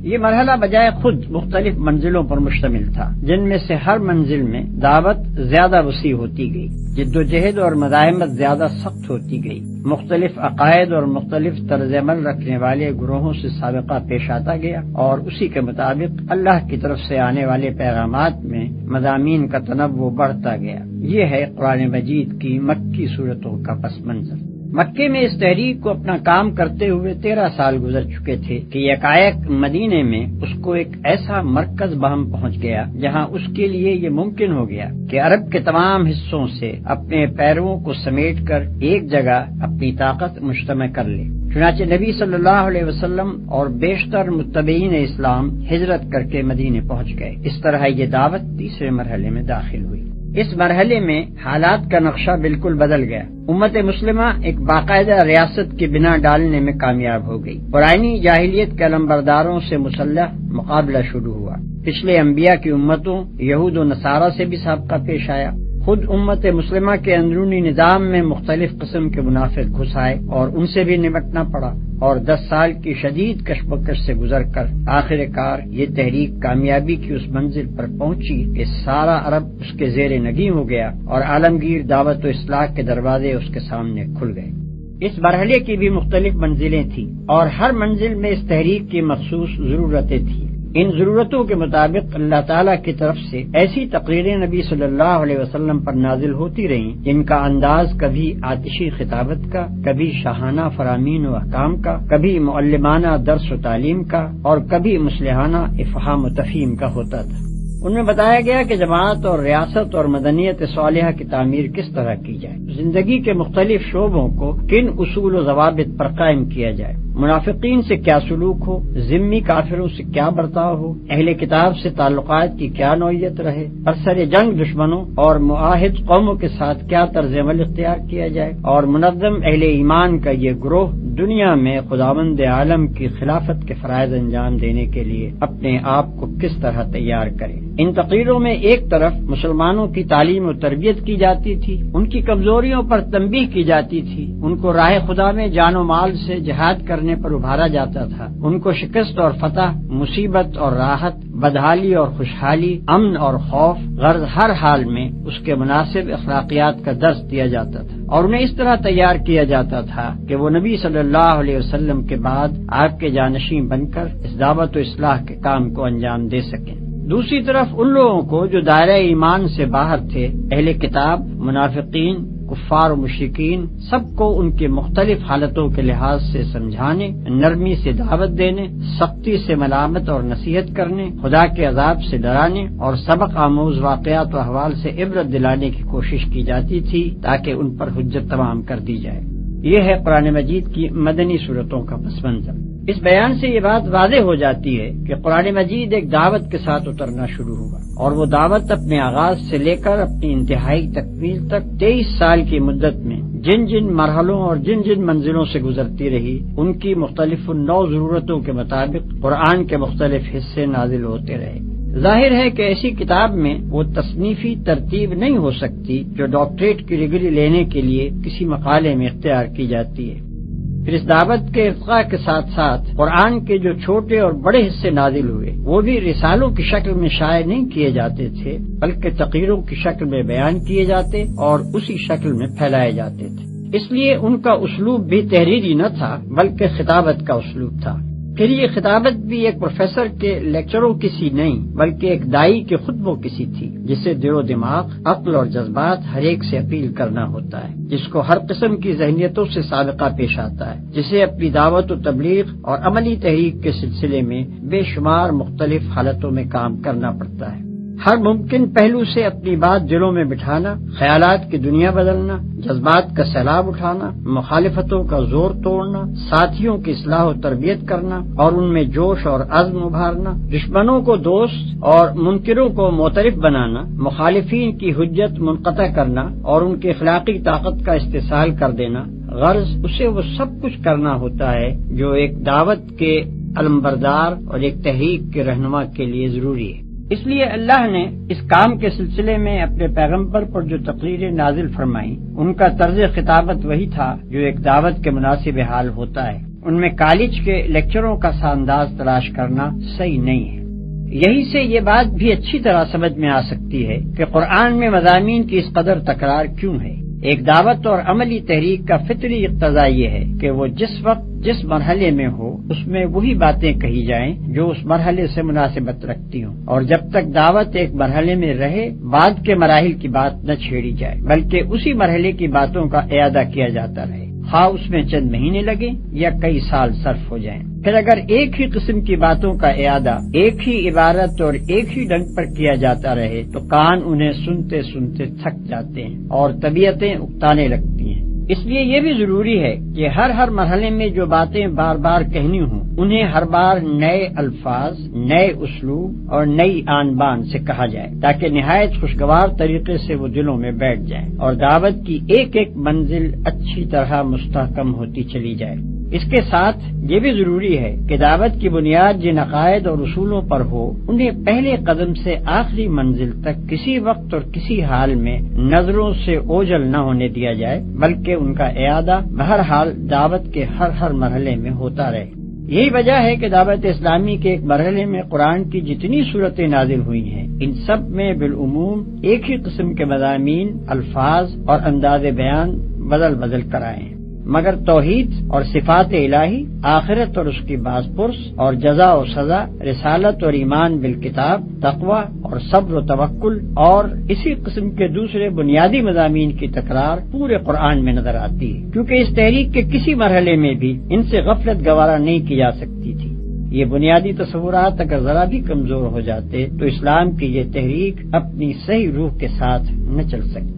یہ مرحلہ بجائے خود مختلف منزلوں پر مشتمل تھا جن میں سے ہر منزل میں دعوت زیادہ وسیع ہوتی گئی، جد و جہد اور مزاحمت زیادہ سخت ہوتی گئی، مختلف عقائد اور مختلف طرز عمل رکھنے والے گروہوں سے سابقہ پیش آتا گیا اور اسی کے مطابق اللہ کی طرف سے آنے والے پیغامات میں مضامین کا تنوع بڑھتا گیا۔ یہ ہے قرآن مجید کی مکی صورتوں کا پس منظر۔ مکے میں اس تحریک کو اپنا کام کرتے ہوئے 13 سال گزر چکے تھے کہ یکایک مدینے میں اس کو ایک ایسا مرکز بہم پہنچ گیا جہاں اس کے لیے یہ ممکن ہو گیا کہ عرب کے تمام حصوں سے اپنے پیرووں کو سمیٹ کر ایک جگہ اپنی طاقت مجتمع کر لے۔ چنانچہ نبی صلی اللہ علیہ وسلم اور بیشتر متبعین اسلام ہجرت کر کے مدینے پہنچ گئے۔ اس طرح یہ دعوت تیسرے مرحلے میں داخل ہوئی۔ اس مرحلے میں حالات کا نقشہ بالکل بدل گیا۔ امت مسلمہ ایک باقاعدہ ریاست کی بنا ڈالنے میں کامیاب ہو گئی۔ پرانی جاہلیت کے علمبرداروں سے مسلح مقابلہ شروع ہوا۔ پچھلے انبیاء کی امتوں یہود و نصارہ سے بھی سابقہ پیش آیا۔ خود امت مسلمہ کے اندرونی نظام میں مختلف قسم کے منافق گھس آئے اور ان سے بھی نمٹنا پڑا اور 10 سال کی شدید کشمکش سے گزر کر آخر کار یہ تحریک کامیابی کی اس منزل پر پہنچی کہ سارا عرب اس کے زیر نگیں ہو گیا اور عالمگیر دعوت و اصلاح کے دروازے اس کے سامنے کھل گئے۔ اس مرحلے کی بھی مختلف منزلیں تھیں اور ہر منزل میں اس تحریک کی مخصوص ضرورتیں تھیں۔ ان ضرورتوں کے مطابق اللہ تعالیٰ کی طرف سے ایسی تقریریں نبی صلی اللہ علیہ وسلم پر نازل ہوتی رہیں جن کا انداز کبھی آتشی خطابت کا، کبھی شاہانہ فرامین و احکام کا، کبھی معلمانہ درس و تعلیم کا اور کبھی مصلحانہ افہام و تفہیم کا ہوتا تھا۔ ان میں بتایا گیا کہ جماعت اور ریاست اور مدنیت صالحہ کی تعمیر کس طرح کی جائے، زندگی کے مختلف شعبوں کو کن اصول و ضوابط پر قائم کیا جائے، منافقین سے کیا سلوک ہو، ذمی کافروں سے کیا برتاؤ ہو، اہل کتاب سے تعلقات کی کیا نوعیت رہے، برسر جنگ دشمنوں اور معاہد قوموں کے ساتھ کیا طرز عمل اختیار کیا جائے، اور منظم اہل ایمان کا یہ گروہ دنیا میں خداوند عالم کی خلافت کے فرائض انجام دینے کے لیے اپنے آپ کو کس طرح تیار کرے۔ ان تقریروں میں ایک طرف مسلمانوں کی تعلیم و تربیت کی جاتی تھی، ان کی کمزوریوں پر تنبیہ کی جاتی تھی، ان کو راہ خدا میں جان و مال سے جہاد کرنے پر ابھارا جاتا تھا، ان کو شکست اور فتح، مصیبت اور راحت، بدحالی اور خوشحالی، امن اور خوف، غرض ہر حال میں اس کے مناسب اخلاقیات کا درس دیا جاتا تھا اور انہیں اس طرح تیار کیا جاتا تھا کہ وہ نبی صلی اللہ علیہ وسلم کے بعد آپ کے جانشین بن کر اس دعوت و اصلاح کے کام کو انجام دے سکیں۔ دوسری طرف ان لوگوں کو جو دائرہ ایمان سے باہر تھے، اہل کتاب، منافقین، کفار و مشرکین، سب کو ان کی مختلف حالتوں کے لحاظ سے سمجھانے، نرمی سے دعوت دینے، سختی سے ملامت اور نصیحت کرنے، خدا کے عذاب سے ڈرانے اور سبق آموز واقعات و احوال سے عبرت دلانے کی کوشش کی جاتی تھی تاکہ ان پر حجت تمام کر دی جائے۔ یہ ہے قرآن مجید کی مدنی صورتوں کا پس منظر۔ اس بیان سے یہ بات واضح ہو جاتی ہے کہ قرآن مجید ایک دعوت کے ساتھ اترنا شروع ہوا اور وہ دعوت اپنے آغاز سے لے کر اپنی انتہائی تکمیل تک 23 سال کی مدت میں جن جن مرحلوں اور جن جن منزلوں سے گزرتی رہی، ان کی مختلف نو ضرورتوں کے مطابق قرآن کے مختلف حصے نازل ہوتے رہے۔ ظاہر ہے کہ ایسی کتاب میں وہ تصنیفی ترتیب نہیں ہو سکتی جو ڈاکٹریٹ کی ڈگری لینے کے لیے کسی مقالے میں اختیار کی جاتی ہے۔ پھر اس دعوت کے ارتقاء کے ساتھ ساتھ قرآن کے جو چھوٹے اور بڑے حصے نازل ہوئے وہ بھی رسالوں کی شکل میں شائع نہیں کیے جاتے تھے، بلکہ تقریروں کی شکل میں بیان کیے جاتے اور اسی شکل میں پھیلائے جاتے تھے۔ اس لیے ان کا اسلوب بھی تحریری نہ تھا بلکہ خطابت کا اسلوب تھا۔ پھر یہ خطابت بھی ایک پروفیسر کے لیکچروں کی سی نہیں بلکہ ایک دائی کے خطبوں کی سی تھی، جسے دل و دماغ، عقل اور جذبات ہر ایک سے اپیل کرنا ہوتا ہے، جس کو ہر قسم کی ذہنیتوں سے سابقہ پیش آتا ہے، جسے اپنی دعوت و تبلیغ اور عملی تحریک کے سلسلے میں بے شمار مختلف حالتوں میں کام کرنا پڑتا ہے۔ ہر ممکن پہلو سے اپنی بات دلوں میں بٹھانا، خیالات کی دنیا بدلنا، جذبات کا سیلاب اٹھانا، مخالفتوں کا زور توڑنا، ساتھیوں کی اصلاح و تربیت کرنا اور ان میں جوش اور عزم ابھارنا، دشمنوں کو دوست اور منکروں کو معترف بنانا، مخالفین کی حجت منقطع کرنا اور ان کی اخلاقی طاقت کا استحصال کر دینا، غرض اسے وہ سب کچھ کرنا ہوتا ہے جو ایک دعوت کے علمبردار اور ایک تحریک کے رہنما کے لیے ضروری ہے۔ اس لیے اللہ نے اس کام کے سلسلے میں اپنے پیغمبر پر جو تقریریں نازل فرمائیں ان کا طرز خطابت وہی تھا جو ایک دعوت کے مناسب حال ہوتا ہے۔ ان میں کالج کے لیکچروں کا سا انداز تلاش کرنا صحیح نہیں ہے۔ یہی سے یہ بات بھی اچھی طرح سمجھ میں آ سکتی ہے کہ قرآن میں مضامین کی اس قدر تکرار کیوں ہے۔ ایک دعوت اور عملی تحریک کا فطری اقتضا یہ ہے کہ وہ جس وقت جس مرحلے میں ہو اس میں وہی باتیں کہی جائیں جو اس مرحلے سے مناسبت رکھتی ہوں، اور جب تک دعوت ایک مرحلے میں رہے بعد کے مراحل کی بات نہ چھیڑی جائے بلکہ اسی مرحلے کی باتوں کا اعادہ کیا جاتا رہے، خواہ اس میں چند مہینے لگیں یا کئی سال صرف ہو جائیں۔ پھر اگر ایک ہی قسم کی باتوں کا اعادہ ایک ہی عبارت اور ایک ہی ڈھنگ پر کیا جاتا رہے تو کان انہیں سنتے سنتے تھک جاتے ہیں اور طبیعتیں اکتانے لگتی ہیں۔ اس لیے یہ بھی ضروری ہے کہ ہر مرحلے میں جو باتیں بار بار کہنی ہوں انہیں ہر بار نئے الفاظ، نئے اسلوب اور نئی آن بان سے کہا جائے تاکہ نہایت خوشگوار طریقے سے وہ دلوں میں بیٹھ جائیں اور دعوت کی ایک ایک منزل اچھی طرح مستحکم ہوتی چلی جائے۔ اس کے ساتھ یہ بھی ضروری ہے کہ دعوت کی بنیاد جن عقائد اور اصولوں پر ہو انہیں پہلے قدم سے آخری منزل تک کسی وقت اور کسی حال میں نظروں سے اوجھل نہ ہونے دیا جائے بلکہ ان کا اعادہ بہرحال دعوت کے ہر مرحلے میں ہوتا رہے۔ یہی وجہ ہے کہ دعوت اسلامی کے ایک مرحلے میں قرآن کی جتنی صورتیں نازل ہوئی ہیں ان سب میں بالعموم ایک ہی قسم کے مضامین، الفاظ اور انداز بیان بدل کر آئے ہیں، مگر توحید اور صفات الہی، آخرت اور اس کی باز پرس اور جزا و سزا، رسالت اور ایمان بالکتاب، تقوی اور صبر و توکل اور اسی قسم کے دوسرے بنیادی مضامین کی تکرار پورے قرآن میں نظر آتی ہے، کیونکہ اس تحریک کے کسی مرحلے میں بھی ان سے غفلت گوارا نہیں کی جا سکتی تھی۔ یہ بنیادی تصورات اگر ذرا بھی کمزور ہو جاتے تو اسلام کی یہ تحریک اپنی صحیح روح کے ساتھ نہ چل سکتی۔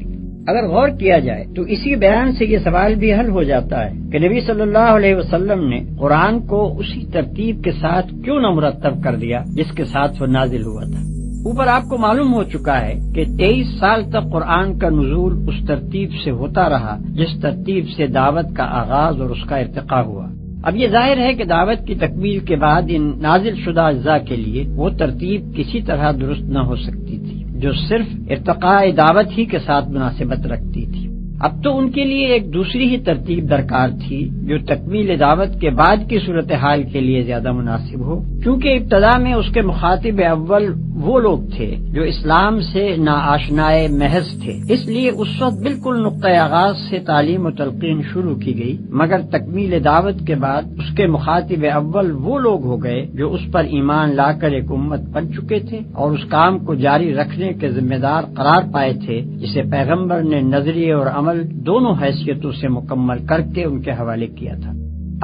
اگر غور کیا جائے تو اسی بیان سے یہ سوال بھی حل ہو جاتا ہے کہ نبی صلی اللہ علیہ وسلم نے قرآن کو اسی ترتیب کے ساتھ کیوں نہ مرتب کر دیا جس کے ساتھ وہ نازل ہوا تھا۔ اوپر آپ کو معلوم ہو چکا ہے کہ 23 سال تک قرآن کا نزول اس ترتیب سے ہوتا رہا جس ترتیب سے دعوت کا آغاز اور اس کا ارتقاء ہوا۔ اب یہ ظاہر ہے کہ دعوت کی تکمیل کے بعد ان نازل شدہ اجزاء کے لیے وہ ترتیب کسی طرح درست نہ ہو سکتی تھی جو صرف ارتقاء دعوت ہی کے ساتھ مناسبت رکھتی تھی۔ اب تو ان کے لیے ایک دوسری ہی ترتیب درکار تھی جو تکمیل دعوت کے بعد کی صورتحال کے لیے زیادہ مناسب ہو، کیونکہ ابتدا میں اس کے مخاطب اول وہ لوگ تھے جو اسلام سے ناآشنائے محض تھے، اس لیے اس وقت بالکل نقطۂ آغاز سے تعلیم و تلقین شروع کی گئی، مگر تکمیل دعوت کے بعد اس کے مخاطب اول وہ لوگ ہو گئے جو اس پر ایمان لا کر ایک امت بن چکے تھے اور اس کام کو جاری رکھنے کے ذمہ دار قرار پائے تھے جسے پیغمبر نے نظریے اور عمل دونوں حیثیتوں سے مکمل کر کے ان کے حوالے کیا تھا۔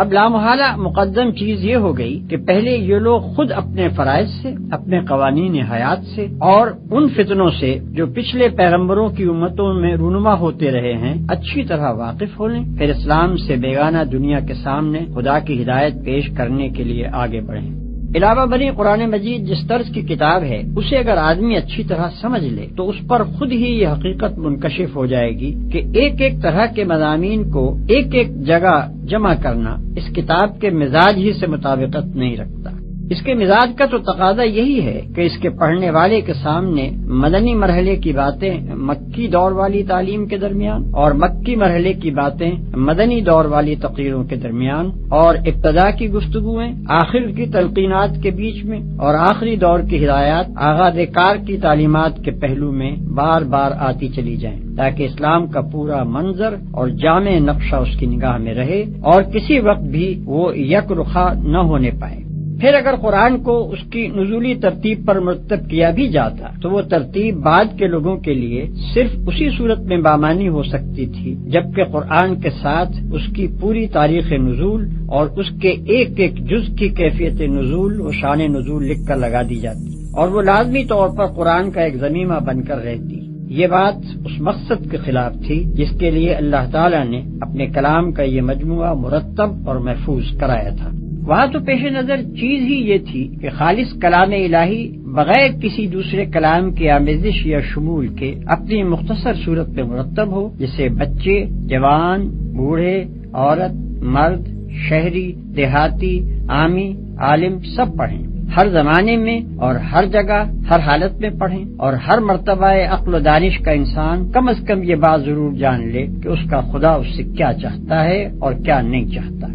اب لامحالہ مقدم چیز یہ ہو گئی کہ پہلے یہ لوگ خود اپنے فرائض سے، اپنے قوانین حیات سے اور ان فتنوں سے جو پچھلے پیغمبروں کی امتوں میں رونما ہوتے رہے ہیں اچھی طرح واقف ہو لیں، پھر اسلام سے بیگانہ دنیا کے سامنے خدا کی ہدایت پیش کرنے کے لیے آگے بڑھیں۔ علاوہ بری قرآن مجید جس طرز کی کتاب ہے اسے اگر آدمی اچھی طرح سمجھ لے تو اس پر خود ہی یہ حقیقت منکشف ہو جائے گی کہ ایک ایک طرح کے مضامین کو ایک ایک جگہ جمع کرنا اس کتاب کے مزاج ہی سے مطابقت نہیں رکھتا۔ اس کے مزاج کا تو تقاضا یہی ہے کہ اس کے پڑھنے والے کے سامنے مدنی مرحلے کی باتیں مکی دور والی تعلیم کے درمیان اور مکی مرحلے کی باتیں مدنی دور والی تقریروں کے درمیان اور ابتدا کی گفتگویں آخر کی تلقینات کے بیچ میں اور آخری دور کی ہدایات آغاز کار کی تعلیمات کے پہلو میں بار بار آتی چلی جائیں تاکہ اسلام کا پورا منظر اور جامع نقشہ اس کی نگاہ میں رہے اور کسی وقت بھی وہ یک رخا نہ ہونے پائے۔ پھر اگر قرآن کو اس کی نزولی ترتیب پر مرتب کیا بھی جاتا تو وہ ترتیب بعد کے لوگوں کے لیے صرف اسی صورت میں بامانی ہو سکتی تھی جبکہ قرآن کے ساتھ اس کی پوری تاریخ نزول اور اس کے ایک ایک جز کی کیفیت نزول و شان نزول لکھ کر لگا دی جاتی اور وہ لازمی طور پر قرآن کا ایک ضمیمہ بن کر رہتی۔ یہ بات اس مقصد کے خلاف تھی جس کے لیے اللہ تعالیٰ نے اپنے کلام کا یہ مجموعہ مرتب اور محفوظ کرایا تھا۔ وہاں تو پیش نظر چیز ہی یہ تھی کہ خالص کلام الہی بغیر کسی دوسرے کلام کی آمیزش یا شمول کے اپنی مختصر صورت میں مرتب ہو جسے بچے، جوان، بوڑھے، عورت، مرد، شہری، دیہاتی، عامی، عالم سب پڑھیں، ہر زمانے میں اور ہر جگہ ہر حالت میں پڑھیں اور ہر مرتبہ عقل و دانش کا انسان کم از کم یہ بات ضرور جان لے کہ اس کا خدا اس سے کیا چاہتا ہے اور کیا نہیں چاہتا۔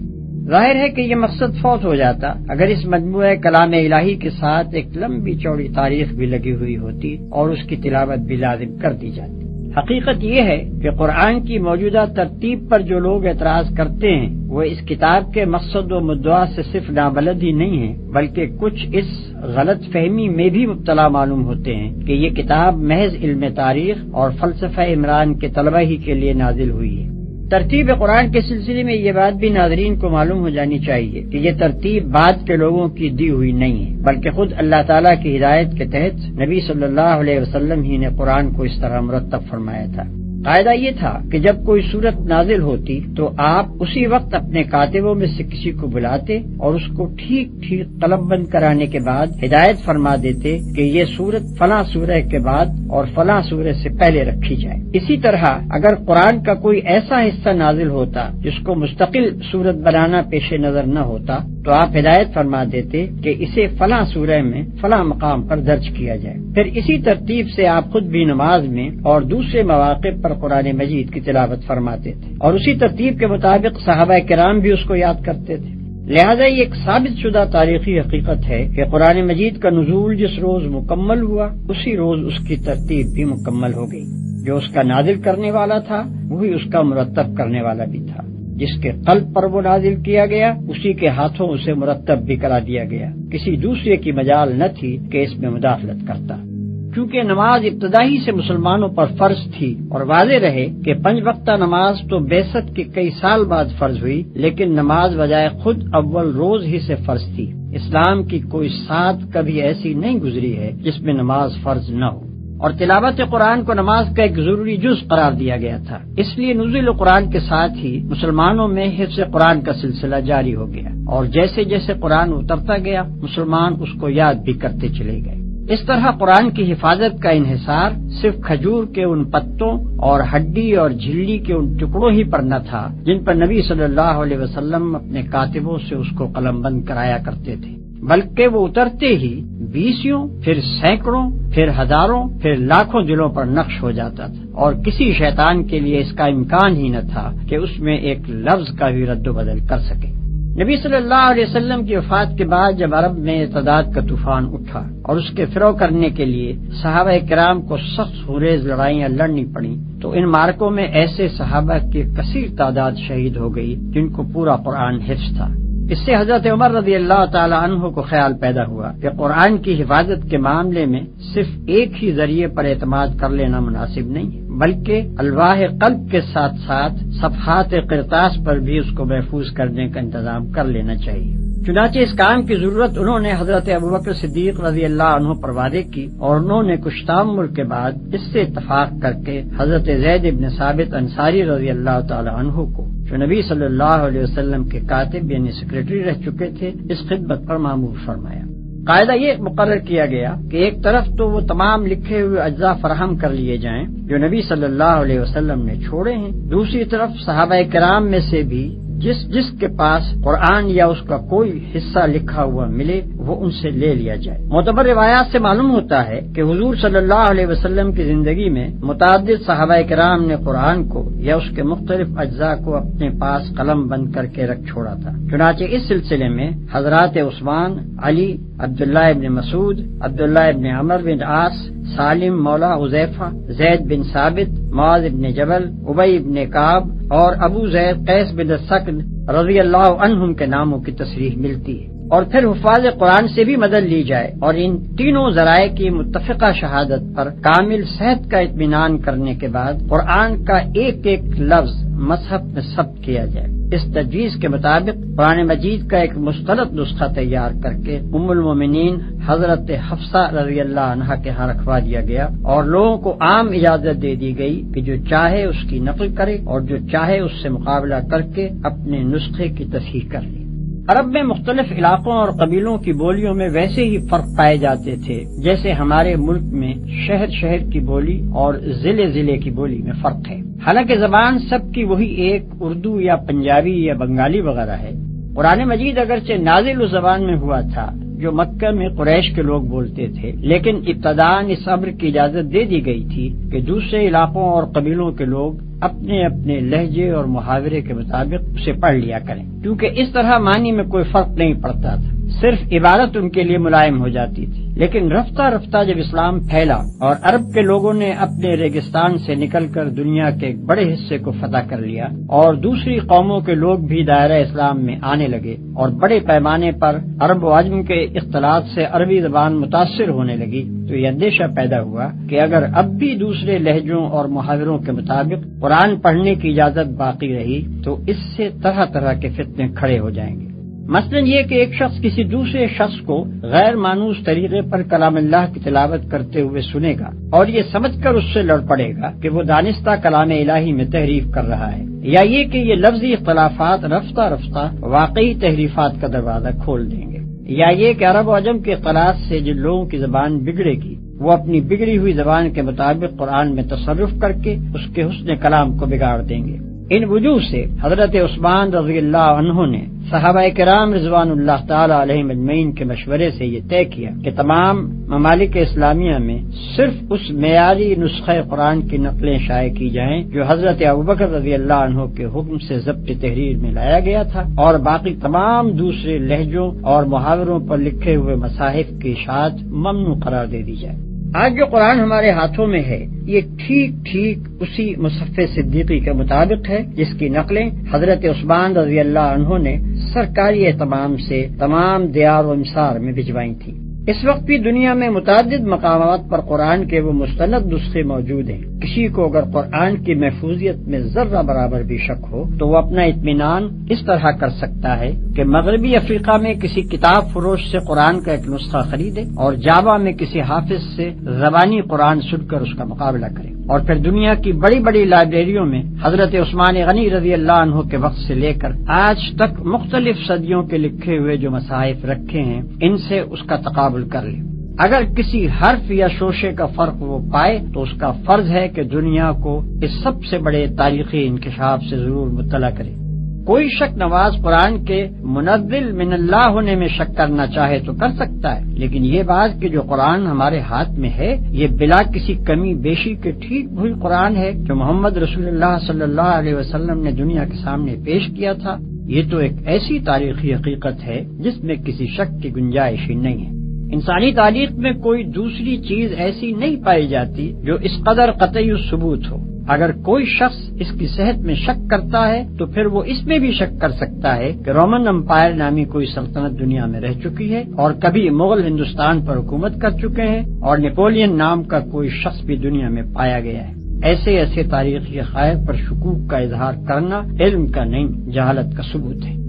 ظاہر ہے کہ یہ مقصد فوت ہو جاتا اگر اس مجموعہ کلام الہی کے ساتھ ایک لمبی چوڑی تاریخ بھی لگی ہوئی ہوتی اور اس کی تلاوت بھی لازم کر دی جاتی۔ حقیقت یہ ہے کہ قرآن کی موجودہ ترتیب پر جو لوگ اعتراض کرتے ہیں وہ اس کتاب کے مقصد و مدعا سے صرف نابلد ہی نہیں ہیں بلکہ کچھ اس غلط فہمی میں بھی مبتلا معلوم ہوتے ہیں کہ یہ کتاب محض علم تاریخ اور فلسفہ عمران کے طلبہ ہی کے لیے نازل ہوئی ہے۔ ترتیب قرآن کے سلسلے میں یہ بات بھی ناظرین کو معلوم ہو جانی چاہیے کہ یہ ترتیب بعد کے لوگوں کی دی ہوئی نہیں ہے بلکہ خود اللہ تعالیٰ کی ہدایت کے تحت نبی صلی اللہ علیہ وسلم ہی نے قرآن کو اس طرح مرتب فرمایا تھا۔ قاعدہ یہ تھا کہ جب کوئی صورت نازل ہوتی تو آپ اسی وقت اپنے کاتبوں میں سے کسی کو بلاتے اور اس کو ٹھیک ٹھیک قلم بند کرانے کے بعد ہدایت فرما دیتے کہ یہ صورت فلاں سورہ کے بعد اور فلاں سورہ سے پہلے رکھی جائے۔ اسی طرح اگر قرآن کا کوئی ایسا حصہ نازل ہوتا جس کو مستقل صورت بنانا پیش نظر نہ ہوتا تو آپ ہدایت فرما دیتے کہ اسے فلاں سورہ میں فلاں مقام پر درج کیا جائے۔ پھر اسی ترتیب سے آپ خود بھی نماز میں اور دوسرے مواقع پر قرآن مجید کی تلاوت فرماتے تھے اور اسی ترتیب کے مطابق صحابہ کرام بھی اس کو یاد کرتے تھے۔ لہذا یہ ایک ثابت شدہ تاریخی حقیقت ہے کہ قرآن مجید کا نزول جس روز مکمل ہوا اسی روز اس کی ترتیب بھی مکمل ہو گئی۔ جو اس کا نازل کرنے والا تھا وہی اس کا مرتب کرنے والا بھی تھا۔ جس کے قلب پر وہ نازل کیا گیا اسی کے ہاتھوں اسے مرتب بھی کرا دیا گیا۔ کسی دوسرے کی مجال نہ تھی کہ اس میں مداخلت کرتا۔ چونکہ نماز ابتدائی سے مسلمانوں پر فرض تھی اور واضح رہے کہ 5 وقتہ نماز تو بعثت کے کئی سال بعد فرض ہوئی لیکن نماز بجائے خود اول روز ہی سے فرض تھی۔ اسلام کی کوئی سات کبھی ایسی نہیں گزری ہے جس میں نماز فرض نہ ہو اور تلاوت قرآن کو نماز کا ایک ضروری جز قرار دیا گیا تھا۔ اس لیے نزول قرآن کے ساتھ ہی مسلمانوں میں حفظ قرآن کا سلسلہ جاری ہو گیا اور جیسے جیسے قرآن اترتا گیا مسلمان اس کو یاد بھی کرتے چلے گئے۔ اس طرح قرآن کی حفاظت کا انحصار صرف کھجور کے ان پتوں اور ہڈی اور جھلی کے ان ٹکڑوں ہی پر نہ تھا جن پر نبی صلی اللہ علیہ وسلم اپنے کاتبوں سے اس کو قلم بند کرایا کرتے تھے، بلکہ وہ اترتے ہی 20 پھر سینکڑوں پھر ہزاروں پھر لاکھوں دلوں پر نقش ہو جاتا تھا اور کسی شیطان کے لیے اس کا امکان ہی نہ تھا کہ اس میں ایک لفظ کا بھی رد و بدل کر سکے۔ نبی صلی اللہ علیہ وسلم کی وفات کے بعد جب عرب میں ارتداد کا طوفان اٹھا اور اس کے فرو کرنے کے لیے صحابہ کرام کو سخت خونریز لڑائیاں لڑنی پڑیں تو ان مارکوں میں ایسے صحابہ کی کثیر تعداد شہید ہو گئی جن کو پورا قرآن حفظ تھا۔ اس سے حضرت عمر رضی اللہ تعالی عنہ کو خیال پیدا ہوا کہ قرآن کی حفاظت کے معاملے میں صرف ایک ہی ذریعے پر اعتماد کر لینا مناسب نہیں ہے بلکہ الواح قلب کے ساتھ ساتھ صفحات قرطاس پر بھی اس کو محفوظ کرنے کا انتظام کر لینا چاہیے۔ چنانچہ اس کام کی ضرورت انہوں نے حضرت ابوبکر صدیق رضی اللہ عنہ پر وعدے کی اور انہوں نے کچھ تامل کے بعد اس سے اتفاق کر کے حضرت زید بن ثابت انصاری رضی اللہ تعالی عنہ کو جو نبی صلی اللہ علیہ وسلم کے کاتب یعنی سیکریٹری رہ چکے تھے اس خدمت پر مامور فرمایا۔ قاعدہ یہ مقرر کیا گیا کہ ایک طرف تو وہ تمام لکھے ہوئے اجزاء فراہم کر لیے جائیں جو نبی صلی اللہ علیہ وسلم نے چھوڑے ہیں، دوسری طرف صحابہ کرام میں سے بھی جس کے پاس قرآن یا اس کا کوئی حصہ لکھا ہوا ملے وہ ان سے لے لیا جائے۔ معتبر روایات سے معلوم ہوتا ہے کہ حضور صلی اللہ علیہ وسلم کی زندگی میں متعدد صحابہ کرام نے قرآن کو یا اس کے مختلف اجزاء کو اپنے پاس قلم بند کر کے رکھ چھوڑا تھا۔ چنانچہ اس سلسلے میں حضرات عثمان، علی، عبداللہ ابن مسعود، عبداللہ ابن عمر بن عاص، سالم مولا حذیفہ، زید بن ثابت، معاذ بن جبل، ابی بن کعب اور ابو زید قیس بن سکن رضی اللہ عنہم کے ناموں کی تصریح ملتی ہے۔ اور پھر حفاظ قرآن سے بھی مدد لی جائے اور ان تینوں ذرائع کی متفقہ شہادت پر کامل صحت کا اطمینان کرنے کے بعد قرآن کا ایک ایک لفظ مصحف میں ثبت کیا جائے۔ اس تجویز کے مطابق قرآن مجید کا ایک مستند نسخہ تیار کر کے ام المومنین حضرت حفصہ رضی اللہ عنہا کے ہاں رکھوا دیا گیا اور لوگوں کو عام اجازت دے دی گئی کہ جو چاہے اس کی نقل کرے اور جو چاہے اس سے مقابلہ کر کے اپنے نسخے کی تصحیح کر لے۔ عرب میں مختلف علاقوں اور قبیلوں کی بولیوں میں ویسے ہی فرق پائے جاتے تھے جیسے ہمارے ملک میں شہر کی بولی اور ضلع کی بولی میں فرق ہے۔ حالانکہ زبان سب کی وہی ایک اردو یا پنجابی یا بنگالی وغیرہ ہے۔ قرآن مجید اگرچہ نازل اس زبان میں ہوا تھا جو مکہ میں قریش کے لوگ بولتے تھے، لیکن ابتداً اس امر کی اجازت دے دی گئی تھی کہ دوسرے علاقوں اور قبیلوں کے لوگ اپنے اپنے لہجے اور محاورے کے مطابق اسے پڑھ لیا کریں، کیونکہ اس طرح معنی میں کوئی فرق نہیں پڑتا تھا، صرف عبارت ان کے لیے ملائم ہو جاتی تھی۔ لیکن رفتہ رفتہ جب اسلام پھیلا اور عرب کے لوگوں نے اپنے ریگستان سے نکل کر دنیا کے ایک بڑے حصے کو فتح کر لیا اور دوسری قوموں کے لوگ بھی دائرہ اسلام میں آنے لگے اور بڑے پیمانے پر عرب و عجم کے اختلاط سے عربی زبان متاثر ہونے لگی، تو یہ اندیشہ پیدا ہوا کہ اگر اب بھی دوسرے لہجوں اور محاوروں کے مطابق قرآن پڑھنے کی اجازت باقی رہی تو اس سے طرح طرح کے فتنے کھڑے ہو جائیں گے۔ مثلا یہ کہ ایک شخص کسی دوسرے شخص کو غیر مانوس طریقے پر کلام اللہ کی تلاوت کرتے ہوئے سنے گا اور یہ سمجھ کر اس سے لڑ پڑے گا کہ وہ دانستہ کلام الہی میں تحریف کر رہا ہے، یا یہ کہ یہ لفظی اختلافات رفتہ رفتہ واقعی تحریفات کا دروازہ کھول دیں گے، یا یہ کہ عرب و عجم کے اختلاط سے جن لوگوں کی زبان بگڑے گی وہ اپنی بگڑی ہوئی زبان کے مطابق قرآن میں تصرف کر کے اس کے حسن کلام کو بگاڑ دیں گے۔ ان وجوہ سے حضرت عثمان رضی اللہ عنہ نے صحابہ کرام رضوان اللہ تعالی علیہم اجمعین کے مشورے سے یہ طے کیا کہ تمام ممالک اسلامیہ میں صرف اس معیاری نسخہ قرآن کی نقلیں شائع کی جائیں جو حضرت ابوبکر رضی اللہ عنہ کے حکم سے ضبط تحریر میں لایا گیا تھا، اور باقی تمام دوسرے لہجوں اور محاوروں پر لکھے ہوئے مصاحف کی اشاعت ممنوع قرار دے دی جائے۔ آج جو قرآن ہمارے ہاتھوں میں ہے یہ ٹھیک اسی مصحف صدیقی کے مطابق ہے جس کی نقلیں حضرت عثمان رضی اللہ عنہ نے سرکاری اہتمام سے تمام دیار و امسار میں بھجوائی تھیں۔ اس وقت بھی دنیا میں متعدد مقامات پر قرآن کے وہ مستند نسخے موجود ہیں۔ کسی کو اگر قرآن کی محفوظیت میں ذرہ برابر بھی شک ہو تو وہ اپنا اطمینان اس طرح کر سکتا ہے کہ مغربی افریقہ میں کسی کتاب فروش سے قرآن کا ایک نسخہ خریدے اور جاوا میں کسی حافظ سے زبانی قرآن سن کر اس کا مقابلہ کرے، اور پھر دنیا کی بڑی بڑی لائبریریوں میں حضرت عثمان غنی رضی اللہ عنہ کے وقت سے لے کر آج تک مختلف صدیوں کے لکھے ہوئے جو مصاحف رکھے ہیں ان سے اس کا تقابل کر لے۔ اگر کسی حرف یا شوشے کا فرق وہ پائے تو اس کا فرض ہے کہ دنیا کو اس سب سے بڑے تاریخی انکشاف سے ضرور مطلع کرے۔ کوئی شک نواز قرآن کے منزل من اللہ ہونے میں شک کرنا چاہے تو کر سکتا ہے، لیکن یہ بات کہ جو قرآن ہمارے ہاتھ میں ہے یہ بلا کسی کمی بیشی کے ٹھیک وہی قرآن ہے جو محمد رسول اللہ صلی اللہ علیہ وسلم نے دنیا کے سامنے پیش کیا تھا، یہ تو ایک ایسی تاریخی حقیقت ہے جس میں کسی شک کی گنجائش ہی نہیں ہے۔ انسانی تاریخ میں کوئی دوسری چیز ایسی نہیں پائی جاتی جو اس قدر قطعی ثبوت ہو۔ اگر کوئی شخص اس کی صحت میں شک کرتا ہے تو پھر وہ اس میں بھی شک کر سکتا ہے کہ رومن امپائر نامی کوئی سلطنت دنیا میں رہ چکی ہے اور کبھی مغل ہندوستان پر حکومت کر چکے ہیں اور نیپولین نام کا کوئی شخص بھی دنیا میں پایا گیا ہے۔ ایسے تاریخی حقائق پر شکوک کا اظہار کرنا علم کا نہیں جہالت کا ثبوت ہے۔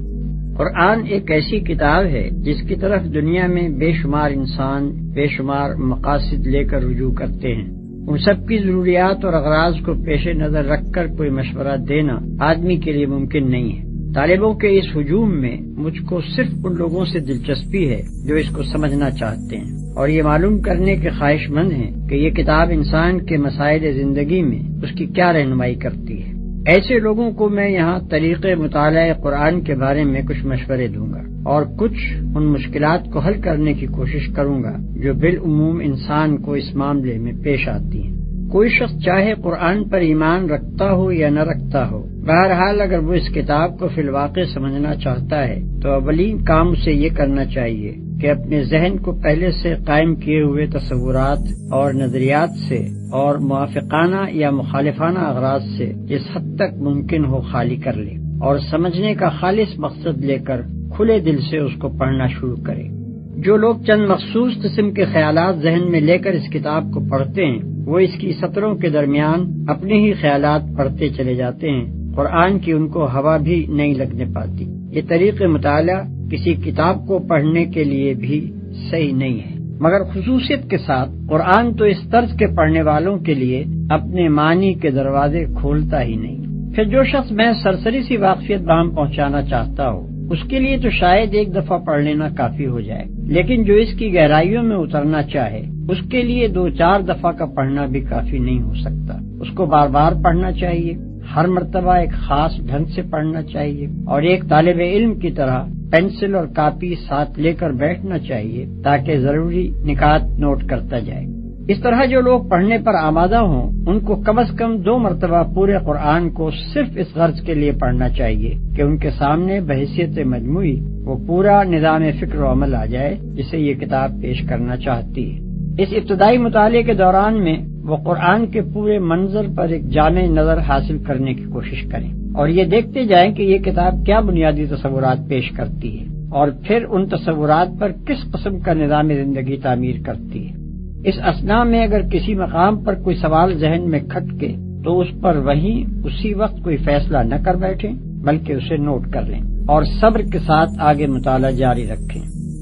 قرآن ایک ایسی کتاب ہے جس کی طرف دنیا میں بے شمار انسان بے شمار مقاصد لے کر رجوع کرتے ہیں۔ ان سب کی ضروریات اور اغراض کو پیش نظر رکھ کر کوئی مشورہ دینا آدمی کے لیے ممکن نہیں ہے۔ طالبوں کے اس ہجوم میں مجھ کو صرف ان لوگوں سے دلچسپی ہے جو اس کو سمجھنا چاہتے ہیں اور یہ معلوم کرنے کے خواہش مند ہیں کہ یہ کتاب انسان کے مسائل زندگی میں اس کی کیا رہنمائی کرتی ہے۔ ایسے لوگوں کو میں یہاں طریقے مطالعہ قرآن کے بارے میں کچھ مشورے دوں گا اور کچھ ان مشکلات کو حل کرنے کی کوشش کروں گا جو بالعموم انسان کو اس معاملے میں پیش آتی ہیں۔ کوئی شخص چاہے قرآن پر ایمان رکھتا ہو یا نہ رکھتا ہو، بہرحال اگر وہ اس کتاب کو فی الواقع سمجھنا چاہتا ہے تو اولین کام اسے یہ کرنا چاہیے کہ اپنے ذہن کو پہلے سے قائم کیے ہوئے تصورات اور نظریات سے اور موافقانہ یا مخالفانہ اغراض سے جس حد تک ممکن ہو خالی کر لے اور سمجھنے کا خالص مقصد لے کر کھلے دل سے اس کو پڑھنا شروع کرے۔ جو لوگ چند مخصوص قسم کے خیالات ذہن میں لے کر اس کتاب کو پڑھتے ہیں وہ اس کی سطروں کے درمیان اپنے ہی خیالات پڑھتے چلے جاتے ہیں، قرآن کی ان کو ہوا بھی نہیں لگنے پاتی۔ یہ طریقہ مطالعہ کسی کتاب کو پڑھنے کے لیے بھی صحیح نہیں ہے، مگر خصوصیت کے ساتھ قرآن تو اس طرز کے پڑھنے والوں کے لیے اپنے معنی کے دروازے کھولتا ہی نہیں۔ پھر جو شخص میں سرسری سی واقفیت بہم پہنچانا چاہتا ہو اس کے لیے تو شاید ایک دفعہ پڑھ لینا کافی ہو جائے، لیکن جو اس کی گہرائیوں میں اترنا چاہے اس کے لیے 2-4 دفعہ کا پڑھنا بھی کافی نہیں ہو سکتا۔ اس کو بار بار پڑھنا چاہیے، ہر مرتبہ ایک خاص ڈھنگ سے پڑھنا چاہیے اور ایک طالب علم کی طرح پینسل اور کاپی ساتھ لے کر بیٹھنا چاہیے تاکہ ضروری نکات نوٹ کرتا جائے۔ اس طرح جو لوگ پڑھنے پر آمادہ ہوں ان کو کم از کم 2 مرتبہ پورے قرآن کو صرف اس غرض کے لیے پڑھنا چاہیے کہ ان کے سامنے بحیثیت مجموعی وہ پورا نظام فکر و عمل آ جائے جسے یہ کتاب پیش کرنا چاہتی ہے۔ اس ابتدائی مطالعے کے دوران میں وہ قرآن کے پورے منظر پر ایک جامع نظر حاصل کرنے کی کوشش کریں اور یہ دیکھتے جائیں کہ یہ کتاب کیا بنیادی تصورات پیش کرتی ہے اور پھر ان تصورات پر کس قسم کا نظام زندگی تعمیر کرتی ہے۔ اس اثناء میں اگر کسی مقام پر کوئی سوال ذہن میں کھٹکے تو اس پر وہیں اسی وقت کوئی فیصلہ نہ کر بیٹھیں بلکہ اسے نوٹ کر لیں اور صبر کے ساتھ آگے مطالعہ جاری رکھیں۔